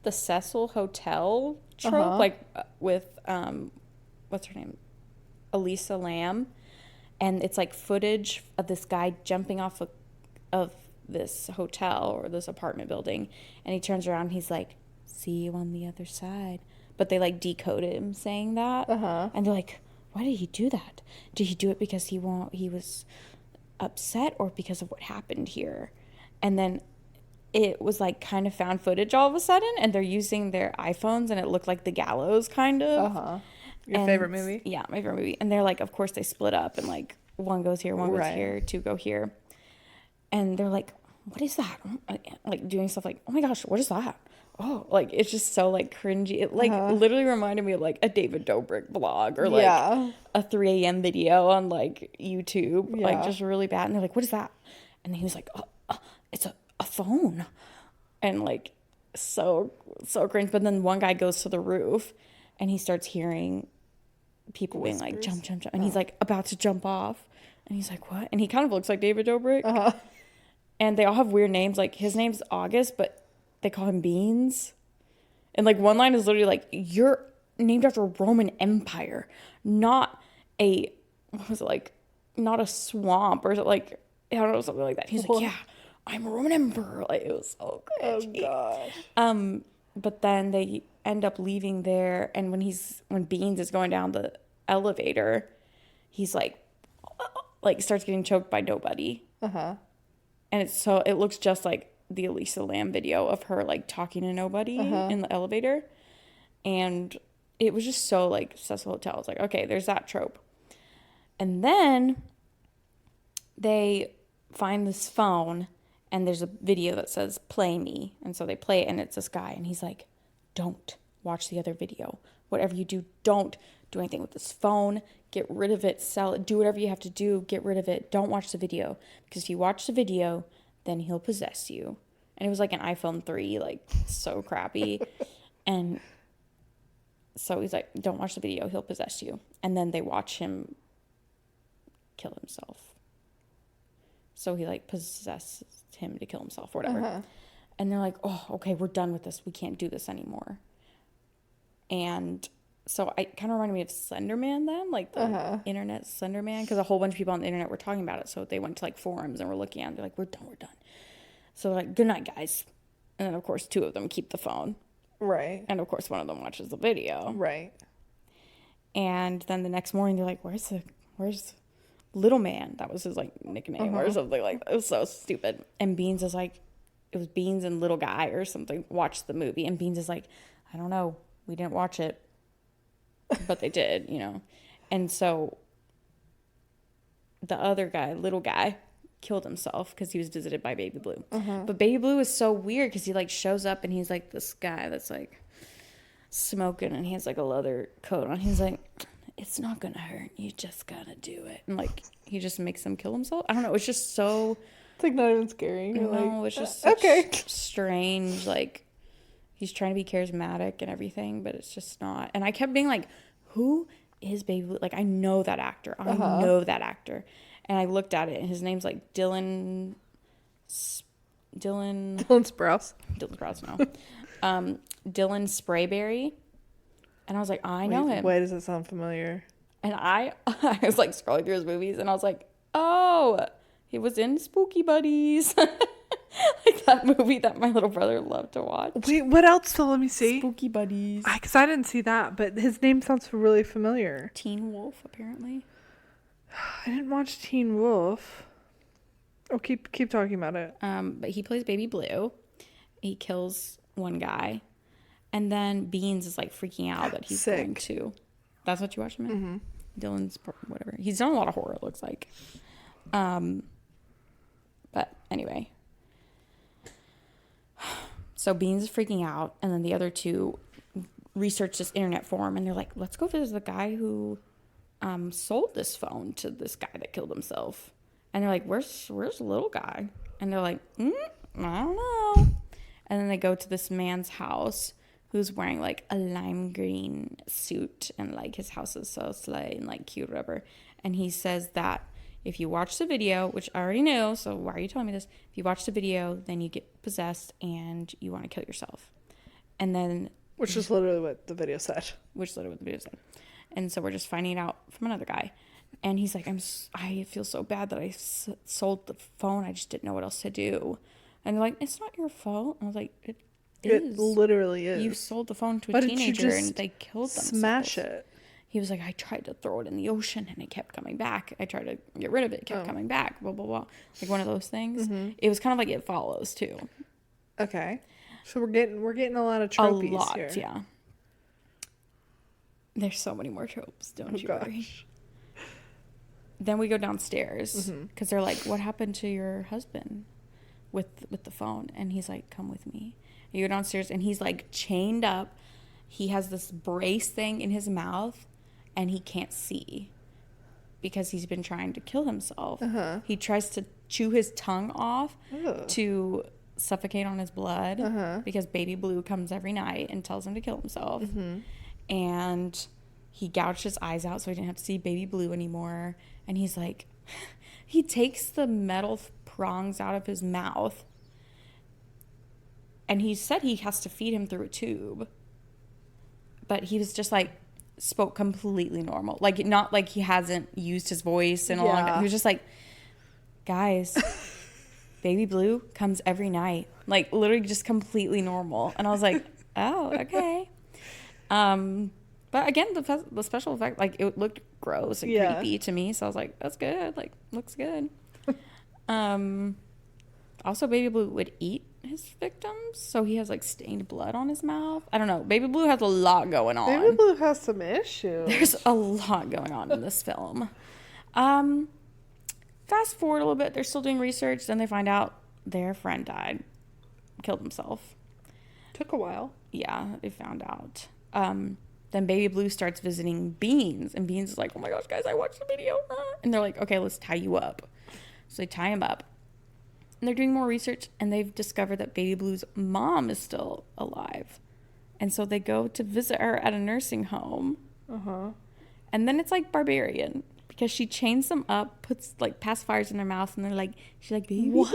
the Cecil Hotel trope, like with what's her name, Elisa Lamb, and it's like footage of this guy jumping off of this hotel or this apartment building, and he turns around and he's like, see you on the other side. But they like decode him saying that, and they're like, why did he do that? Did he do it because he was upset, or because of what happened here? And then it was like kind of found footage all of a sudden, and they're using their iPhones, and it looked like The Gallows kind of. Your favorite movie? Yeah, my favorite movie. And they're like, of course they split up, and like one goes here, one goes here, two go here. And they're like, what is that? Like doing stuff like, oh my gosh, what is that? Oh, like it's just so like cringy. It like literally reminded me of like a David Dobrik vlog, or like a 3 a.m. video on like YouTube, like just really bad. And they're like, what is that? And he was like, it's a phone. And like so cringe. But then one guy goes to the roof and he starts hearing people being like, jump. And he's like about to jump off. And he's like, what? And he kind of looks like David Dobrik. And they all have weird names. Like his name's August, but they call him Beans. And like one line is literally like, you're named after a Roman Empire, not a, what was it, like, not a swamp, or is it like, I don't know, something like that. He's like, yeah, I'm a Roman Emperor. Like, it was so cringy. Oh gosh. But then they end up leaving there, and when Beans is going down the elevator, he's like starts getting choked by nobody. And it looks just like the Elisa Lam video of her like talking to nobody in the elevator. And it was just so like Cecil Hotel. It's like, okay, there's that trope. And then they find this phone and there's a video that says play me. And so they play it and it's this guy and he's like, don't watch the other video. Whatever you do, don't do anything with this phone. Get rid of it, sell it, do whatever you have to do, get rid of it. Don't watch the video. Because if you watch the video, then he'll possess you. And it was like an iPhone 3, like so crappy. And so he's like, don't watch the video, he'll possess you. And then they watch him kill himself. So he like possesses him to kill himself or whatever. And they're like, oh, okay, we're done with this. We can't do this anymore. And so I kind of reminded me of Slender Man then, like the internet Slender Man, because a whole bunch of people on the internet were talking about it. So they went to like forums and were looking at it. They're like, we're done. So they're like, good night, guys. And then, of course, 2 of them keep the phone. Right. And, of course, one of them watches the video. Right. And then the next morning, they're like, where's Little Man? That was his, like, nickname or something like that. It was so stupid. And Beans is like, it was Beans and Little Guy or something watched the movie. And Beans is like, I don't know. We didn't watch it. But they did, you know. And so the other guy, Little Guy, killed himself because he was visited by Baby Blue. But Baby Blue is so weird because he like shows up and he's like this guy that's like smoking and he has like a leather coat on. He's like, it's not gonna hurt, you just gotta do it. And like he just makes him kill himself. I don't know, it's just so, it's like not even scary. You're no, like, it's just such okay, strange. Like he's trying to be charismatic and everything, but it's just not. And I kept being like, who is Baby Blue? Like I know that actor. And I looked at it, and his name's like Dylan Sprouse. Dylan Sprouse, no. Dylan Sprayberry. And I was like, I know him. Why does it sound familiar? And I was like scrolling through his movies, and I was like, oh, he was in Spooky Buddies. Like that movie that my little brother loved to watch. Wait, what else? So let me see. Spooky Buddies. Because I didn't see that, but his name sounds really familiar. Teen Wolf, apparently. I didn't watch Teen Wolf. Oh, keep talking about it. But he plays Baby Blue. He kills one guy. And then Beans is like freaking out that he's going to. That's what you watched him in? Dylan's whatever. He's done a lot of horror, it looks like. But anyway. So Beans is freaking out. And then the other 2 research this internet forum. And they're like, let's go visit the guy who sold this phone to this guy that killed himself. And they're like, where's the little guy? And they're like, I don't know. And then they go to this man's house who's wearing like a lime green suit and like his house is so slay and like cute whatever. And he says that if you watch the video, which I already knew, so why are you telling me this? If you watch the video, then you get possessed and you want to kill yourself. And then which is literally what the video said. And so we're just finding out from another guy. And he's like, I feel so bad that I sold the phone. I just didn't know what else to do. And they're like, it's not your fault. And I was like, it is. It literally is. You sold the phone to a teenager and they killed themselves. Smash it. He was like, I tried to throw it in the ocean and it kept coming back. I tried to get rid of it. It kept coming back. Blah, blah, blah. Like one of those things. It was kind of like It Follows too. Okay. So we're getting a lot of tropes here. A lot, yeah. There's so many more tropes, don't you worry. Then we go downstairs because they're like, what happened to your husband with the phone? And he's like, come with me. You go downstairs and he's like chained up. He has this brace thing in his mouth and he can't see because he's been trying to kill himself. He tries to chew his tongue off to suffocate on his blood because Baby Blue comes every night and tells him to kill himself. And he gouged his eyes out so he didn't have to see Baby Blue anymore. And he's like, he takes the metal prongs out of his mouth. And he said he has to feed him through a tube. But he was just like, spoke completely normal. Like, not like he hasn't used his voice in a long time. He was just like, guys, Baby Blue comes every night. Like, literally just completely normal. And I was like, oh, okay. But again, the special effect, like, it looked gross and creepy to me. So I was like, that's good. Like, looks good. Also, Baby Blue would eat his victims, so he has like stained blood on his mouth. I don't know. Baby Blue has a lot going on. Baby Blue has some issues. There's a lot going on in this film. Fast forward a little bit, they're still doing research, then they find out their friend died, killed himself. Took a while. Yeah, they found out. Then Baby Blue starts visiting Beans, and Beans is like, oh my gosh, guys, I watched the video. And they're like, okay, let's tie you up. So they tie him up. And they're doing more research, and they've discovered that Baby Blue's mom is still alive. And so they go to visit her at a nursing home. Uh-huh. And then it's like Barbarian, because she chains them up, puts like pacifiers in their mouth, and they're like, she's like, Baby Blue,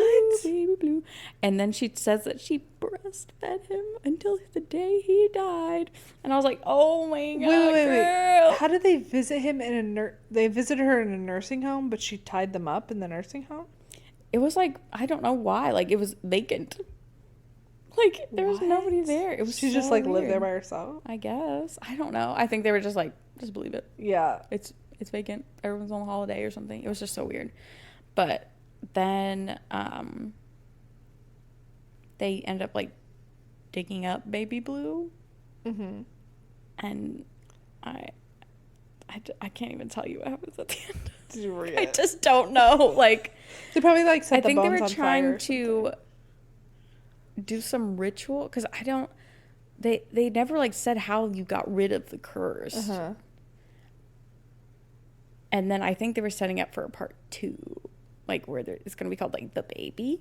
Baby Blue. And then she says that she breastfed him until the day he died. And I was like, oh my God, girl. Wait. How did they visit him in a they visited her in a nursing home, but she tied them up in the nursing home? It was like, I don't know why. Like, it was vacant. Like, there was nobody there. It was She just like lived there by herself? I guess. I don't know. I think they were just like, just believe it. Yeah. It's vacant. Everyone's on holiday or something. It was just so weird. But then they end up like digging up Baby Blue. Mm-hmm. And I can't even tell you what happens at the end. Did you read it? I just don't know. Like, they probably like set the bones on fire. I think they were trying to do some ritual, because I don't. They never like said how you got rid of the curse. Uh-huh. And then I think they were setting up for a part 2, like where it's going to be called like The Baby.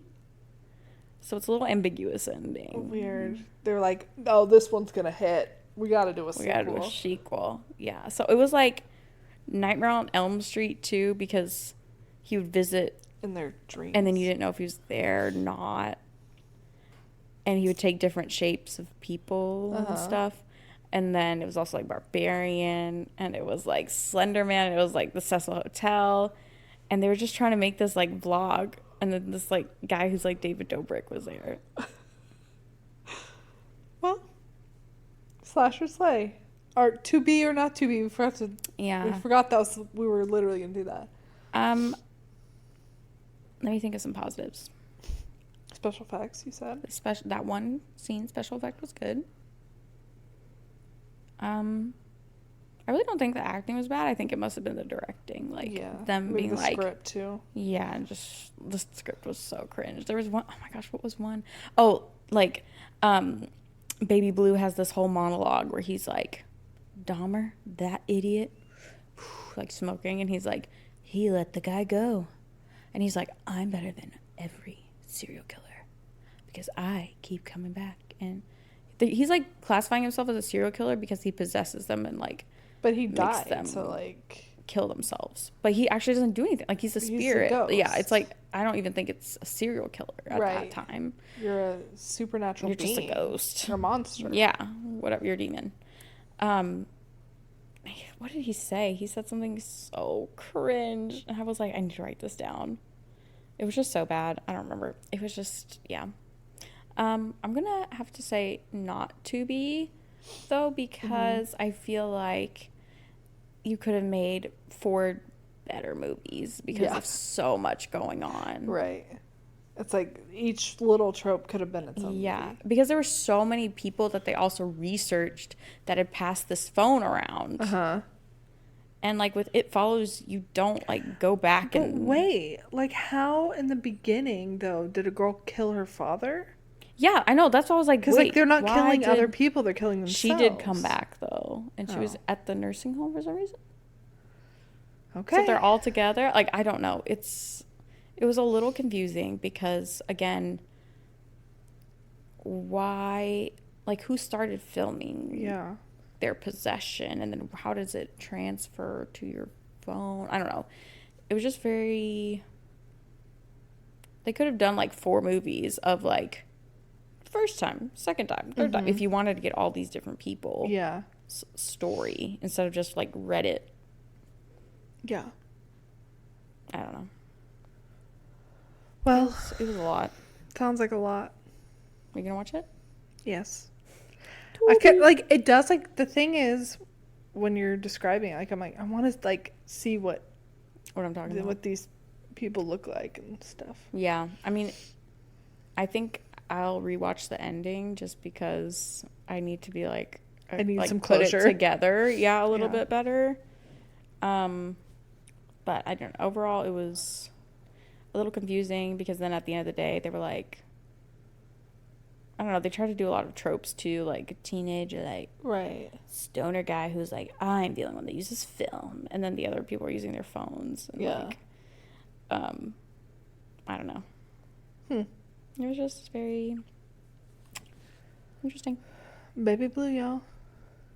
So it's a little ambiguous ending. Weird. They're like, oh, this one's going to hit. We got to do a sequel. We got to do a sequel. Yeah. So it was like Nightmare on Elm Street 2, because he would visit in their dreams. And then you didn't know if he was there or not. And he would take different shapes of people and stuff. And then it was also like Barbarian, and it was like Slender Man, and it was like the Cecil Hotel. And they were just trying to make this like vlog. And then this like guy who's like David Dobrik was there. Well, Slash&Slay. Or Tubi or Not Tubi. We forgot that we were literally gonna do that. Let me think of some positives. Special effects, you said? That one scene, special effect was good. I really don't think the acting was bad. I think it must have been the directing, like them being the like script too. Yeah, and just the script was so cringe. There was one, oh my gosh, what was one? Oh, like Baby Blue has this whole monologue where he's like, Dahmer, that idiot, like smoking, and he's like, he let the guy go, and he's like, I'm better than every serial killer because I keep coming back. And he's like classifying himself as a serial killer because he possesses them and like, but he died them to like kill themselves. But he actually doesn't do anything. Like he's a spirit. Yeah, it's like I don't even think it's a serial killer at that time. You're a supernatural being. You're just a ghost. You're a monster. Yeah, whatever. You're a demon. What did he say? He said something so cringe, and I was like, I need to write this down. It was just so bad. I don't remember. It was just I'm gonna have to say Not Tubi, though, because I feel like you could have made 4 better movies because of so much going on. Right. It's like each little trope could have been its own movie. Because there were so many people that they also researched that had passed this phone around. And like with It Follows, you don't like go back and wait, like how in the beginning though did a girl kill her father? Yeah, I know. That's why I was like, because like they're not killing other people; they're killing themselves. She did come back though, and she was at the nursing home for some reason. Okay, so they're all together. Like I don't know. It was a little confusing because again, why? Like who started filming? Yeah, their possession, and then how does it transfer to your phone? I don't know. It was just very. They could have done like 4 movies of like. First time, second time, third time, if you wanted to get all these different people story instead of just like Reddit. I don't know. Well, it was a lot. Sounds like a lot. Are you gonna watch it? Yes. I could like it does like the thing is when you're describing it, like I'm like I want to like see what I'm talking about, what these people look like and stuff. Yeah, I mean, I think I'll rewatch the ending just because I need to be like, I need like some put closure it together. Yeah, a little Yeah. bit better. But I don't know. Overall, it was a little confusing because then at the end of the day, they were like, I don't know, they tried to do a lot of tropes too, like a teenage, like right stoner guy who's like, I'm the only one that uses film, and then the other people are using their phones. And yeah like, I don't know. It was just very interesting. Baby blue, y'all.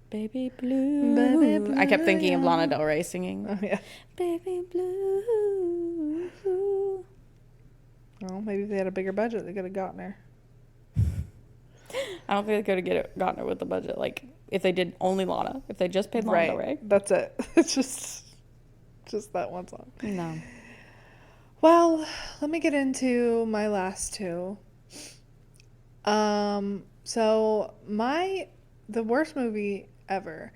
Baby blue. Baby blue, I kept thinking of y'all. Lana Del Rey singing. Oh yeah. Baby blue. Well, maybe if they had a bigger budget, they could have gotten her. I don't think they could have gotten her with the budget. Like, if they did only Lana. If they just paid Lana Del Rey. That's it. It's just that one song. No. Well, let me get into my last two. So the worst movie ever.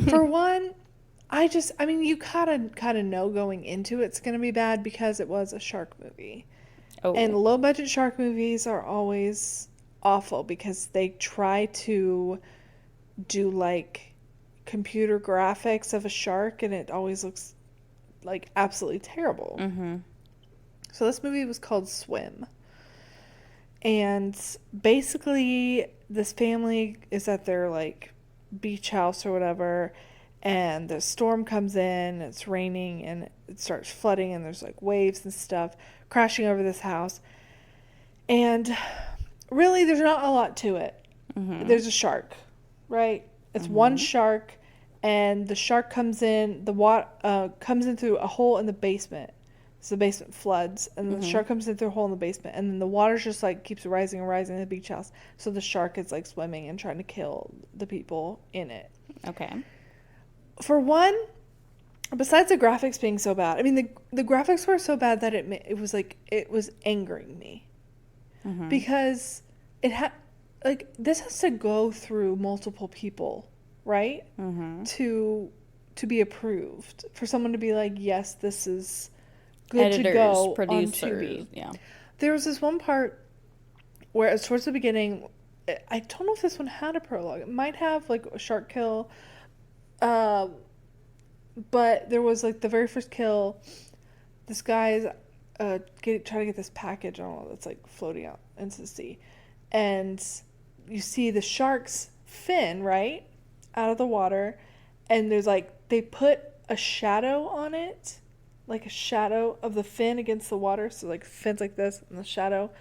For one, I mean, you kind of know going into it's going to be bad because it was a shark movie. Oh. And low budget shark movies are always awful because they try to do like computer graphics of a shark and it always looks like absolutely terrible. Mm-hmm. So this movie was called Swim. And basically this family is at their like beach house or whatever, and the storm comes in, it's raining and it starts flooding and there's like waves and stuff crashing over this house. And really there's not a lot to it. Mm-hmm. There's a shark, right? It's one shark, and the shark comes in comes in through a hole in the basement. So the basement floods, and then the shark comes in through a hole in the basement, and then the water just like keeps rising and rising in the beach house. So the shark is like swimming and trying to kill the people in it. Okay. For one, besides the graphics being so bad, I mean the graphics were so bad that it was angering me, because it had like this has to go through multiple people, right? To be approved, for someone to be like, yes, this is good Editors, to go producers, on Tubi. Yeah. There was this one part where it's towards the beginning. I don't know if this one had a prologue. It might have like a shark kill. But there was like the very first kill. This guy's trying to get this package, I don't know, that's like floating out into the sea. And you see the shark's fin, right? Out of the water. And there's like, they put a shadow on it. Like a shadow of the fin against the water. So like fin's like this and the shadow.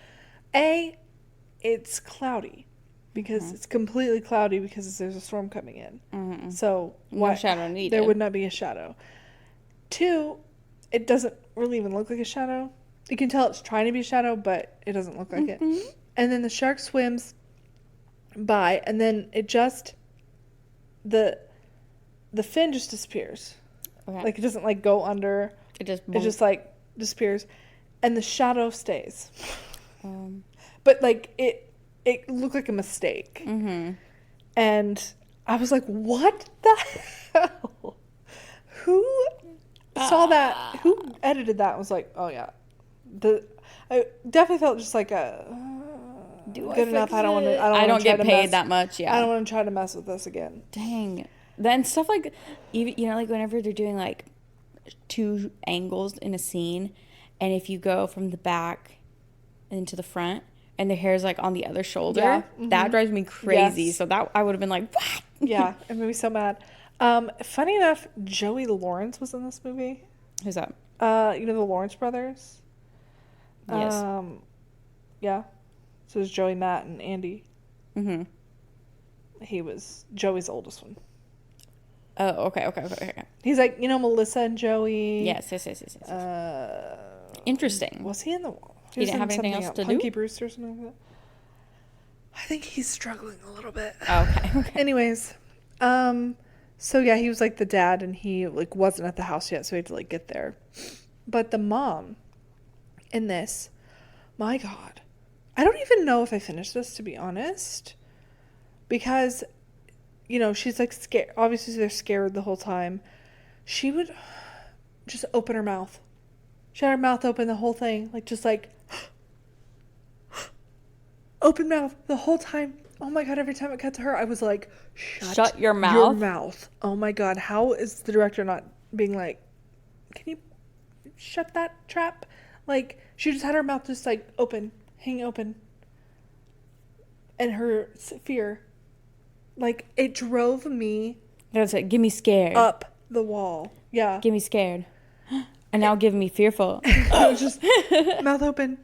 It's cloudy. Because it's completely cloudy because there's a storm coming in. So no shadow needed. There would not be a shadow. Two, it doesn't really even look like a shadow. You can tell it's trying to be a shadow, but it doesn't look like it. And then the shark swims by, and then it just the fin just disappears. Okay. Like it doesn't like go under. It just like disappears, and the shadow stays. But like it looked like a mistake. And I was like, what the hell? Who saw that? Who edited that and was like, oh yeah. I definitely felt just like good enough. I don't get paid that much. Yeah. I don't want to try to mess with this again. Dang. Then stuff like, even, you know, like whenever they're doing like two angles in a scene, and if you go from the back into the front, and the hair's like on the other shoulder, that drives me crazy. Yes. So that I would have been like, what? Yeah, it made me so mad. Funny enough, Joey Lawrence was in this movie. Who's that? You know the Lawrence brothers? Yes. Yeah. So it was Joey, Matt, and Andy. He was Joey's oldest one. Oh, okay. He's like, you know, Melissa and Joey. Yes. Interesting. Was he in the... He didn't have anything else to do? Punky Brewster or something like that. I think he's struggling a little bit. Okay. Anyways, so yeah, he was like the dad, and he like wasn't at the house yet, so he had to like get there. But the mom in this, my God, I don't even know if I finished this, to be honest, because, you know, she's like scared. Obviously, they're scared the whole time. She would just open her mouth. She had her mouth open the whole thing, like just like open mouth the whole time. Oh my God, every time it cut to her, I was like, shut your mouth. Your mouth. Oh my God, how is the director not being like, can you shut that trap? Like, she just had her mouth just like open, hanging open. And her fear, like, it drove me. That's it. Give me scared. Up the wall. Yeah. Give me scared. And now give me fearful. Just mouth open.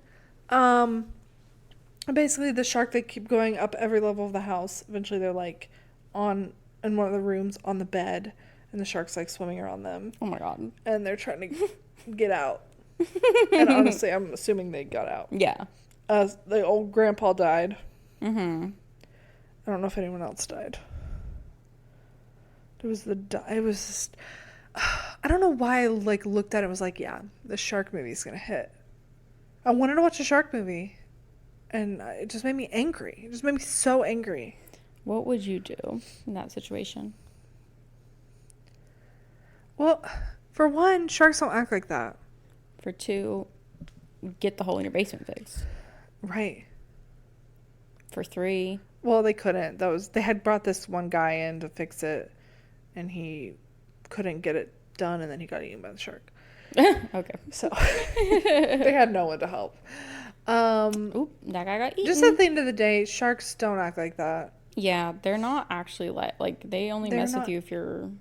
Basically, the shark, they keep going up every level of the house. Eventually, they're like in one of the rooms on the bed, and the shark's like swimming around them. Oh my God. And they're trying to get out. And honestly, I'm assuming they got out. Yeah. The old grandpa died. Mm-hmm. I don't know if anyone else died. It was just, I don't know why I like looked at it and was like, yeah, the shark movie's gonna hit. I wanted to watch a shark movie, and it just made me angry. It just made me so angry. What would you do in that situation? Well, for one, sharks don't act like that. For two, get the hole in your basement fixed. Right. For three. Well, they couldn't. They had brought this one guy in to fix it, and he couldn't get it done, and then he got eaten by the shark. Okay. So they had no one to help. Oop, that guy got eaten. Just at the end of the day, sharks don't act like that. Yeah, they're not actually like they only mess with you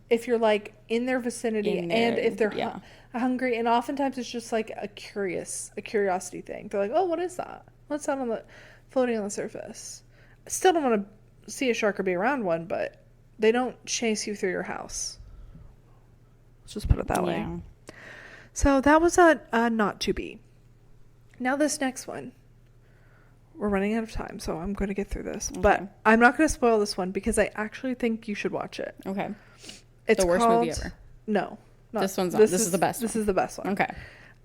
if you're like in their vicinity and if they're hungry. And oftentimes it's just like a curiosity thing. They're like, oh, what is that? What's that floating on the surface? I still don't want to see a shark or be around one, but they don't chase you through your house. Let's just put it that way. So that was a Not Tubi. Now this next one. We're running out of time, so I'm going to get through this. Okay. But I'm not going to spoil this one because I actually think you should watch it. Okay. It's the worst movie ever. No. This one's not. This is the best one. This is the best one. Okay.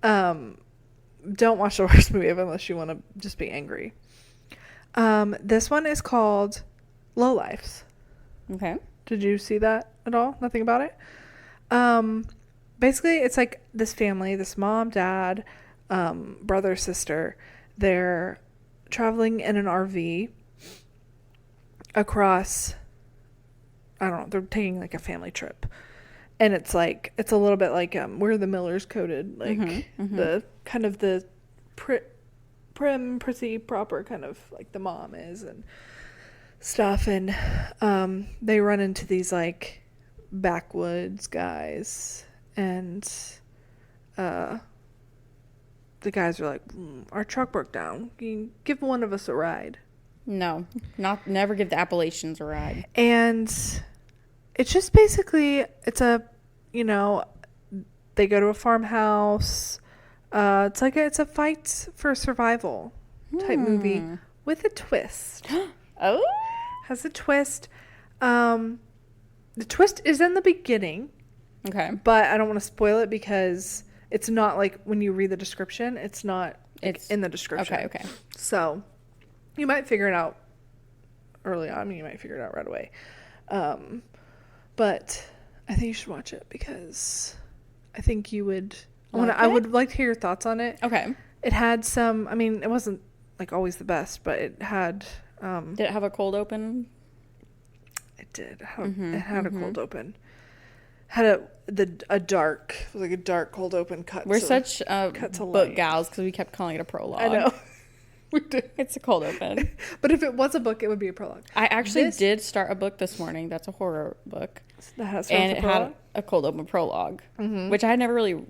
Don't watch the worst movie ever unless you want to just be angry. This one is called Lowlifes. Okay. Did you see that at all? Nothing about it? Basically, it's like this family, this mom, dad, brother, sister. They're traveling in an RV across, I don't know, they're taking like a family trip. And it's like, it's a little bit like where the Millers coded, like the kind of the prim, prissy, proper kind of like the mom is and stuff. And they run into these like backwoods guys, and the guys are like, our truck broke down. Can you give one of us a ride? No, never give the Appalachians a ride. And it's just basically, it's they go to a farmhouse. It's a fight for survival type movie with a twist. Oh, has a twist. The twist is in the beginning. Okay, but I don't want to spoil it because it's not like when you read the description, it's not it's in the description. Okay. So you might figure it out early on. I mean, you might figure it out right away. But I think you should watch it because I think you would. I would like to hear your thoughts on it. Okay. It had some. I mean, it wasn't like always the best, but it had. Did it have a cold open? It did. It had a cold open. Had a dark, it was like a dark cold open cut. We're such book gals because we kept calling it a prologue. I know. We did. It's a cold open. But if it was a book, it would be a prologue. I actually did start a book this morning. That's a horror book. It had a cold open prologue, which I had never really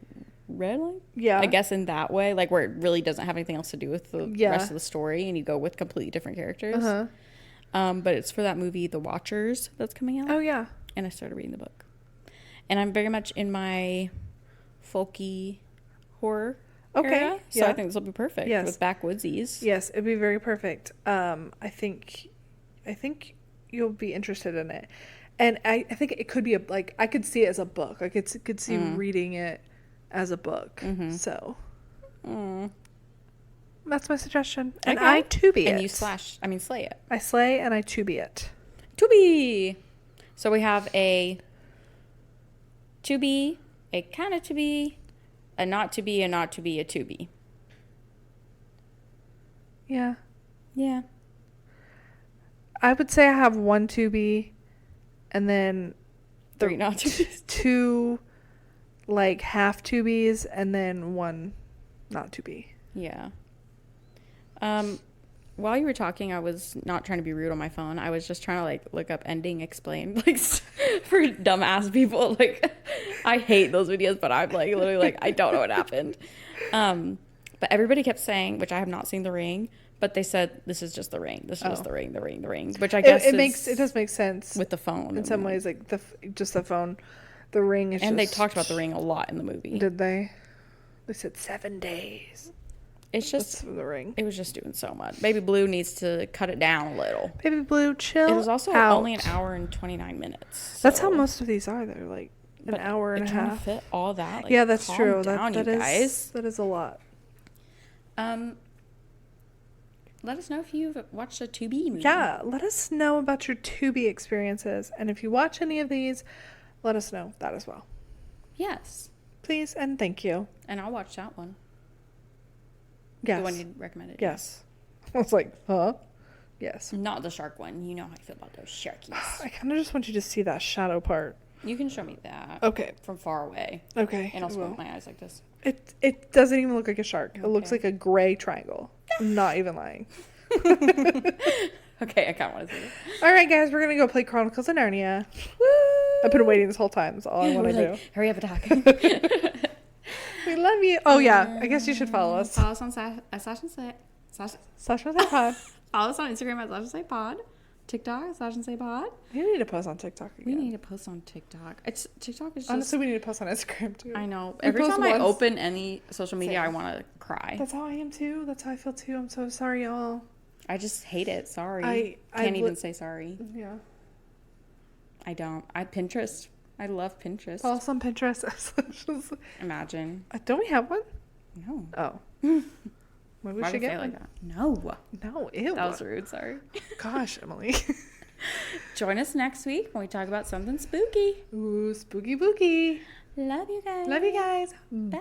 read. I guess in that way, like where it really doesn't have anything else to do with the rest of the story, and you go with completely different characters. But it's for that movie, The Watchers, that's coming out. Oh yeah. And I started reading the book. And I'm very much in my folky horror area. So I think this will be perfect with backwoodsies. Yes, it'd be very perfect. I think you'll be interested in it. And I think it could be I could see it as a book. I could see reading it as a book. So that's my suggestion. And I Tubi it. And you slay it. I slay and I Tubi it. Tubi. So we have a to be, a kind of to be, a not to be, a not to be, a to be. Yeah. Yeah. I would say I have 1 Tubi, and then 3 Not Tubis. 2 like half Tubis, and then 1 Not Tubi. Yeah. While you were talking, I was not trying to be rude on my phone. I was just trying to, like, look up ending explained, like, for dumbass people. Like, I hate those videos, but I'm, like, literally, like, I don't know what happened. But everybody kept saying, which I have not seen The Ring, but they said, this is just The Ring. This is just The Ring, The Ring, The Ring. Which I guess it does make sense. With the phone. In some ways, like, just the phone. The Ring is and they talked about The Ring a lot in the movie. Did they? They said 7 days. It's just The Ring. It was just doing so much. Baby Blue needs to cut it down a little. Baby Blue, chill. It was also only an hour and 29 minutes. So. That's how most of these are. They're like an hour and a half. To fit all that. Like, yeah, that's true. Down, that you is, guys. that is a lot. Let us know if you've watched a Tubi movie. Yeah, let us know about your Tubi experiences, and if you watch any of these, let us know that as well. Yes. Please and thank you. And I'll watch that one. Yes. The one you recommended. Yes. I was like, huh? Yes. Not the shark one. You know how I feel about those sharkies. I kind of just want you to see that shadow part. You can show me that. Okay. From far away. Okay. And I'll squint my eyes like this. It doesn't even look like a shark. Okay. It looks like a gray triangle. I'm not even lying. Okay, I kind of want to see it. All right, guys, we're going to go play Chronicles of Narnia. Woo! I've been waiting this whole time. That's all I want to do. Hurry up, attack. We love you. Oh, yeah. I guess you should follow us. Follow us on Slash&Slay. Slash&Slay. Follow us on Instagram at Slash&Slay TikTok, Slash&Slay Pod. We need to post on TikTok again. We need to post on TikTok. TikTok is just... Honestly, we need to post on Instagram, too. I know. Every time I open any social media, I want to cry. That's how I am, too. That's how I feel, too. I'm so sorry, y'all. I just hate it. Sorry. I can't even say sorry. Yeah. I don't. Pinterest. I love Pinterest. Follow us on Pinterest. Imagine. Don't we have one? No. Oh. Maybe we should get one. Like that? No. No, ew. That was rude. Sorry. Gosh, Emily. Join us next week when we talk about something spooky. Ooh, spooky booky. Love you guys. Love you guys. Bye.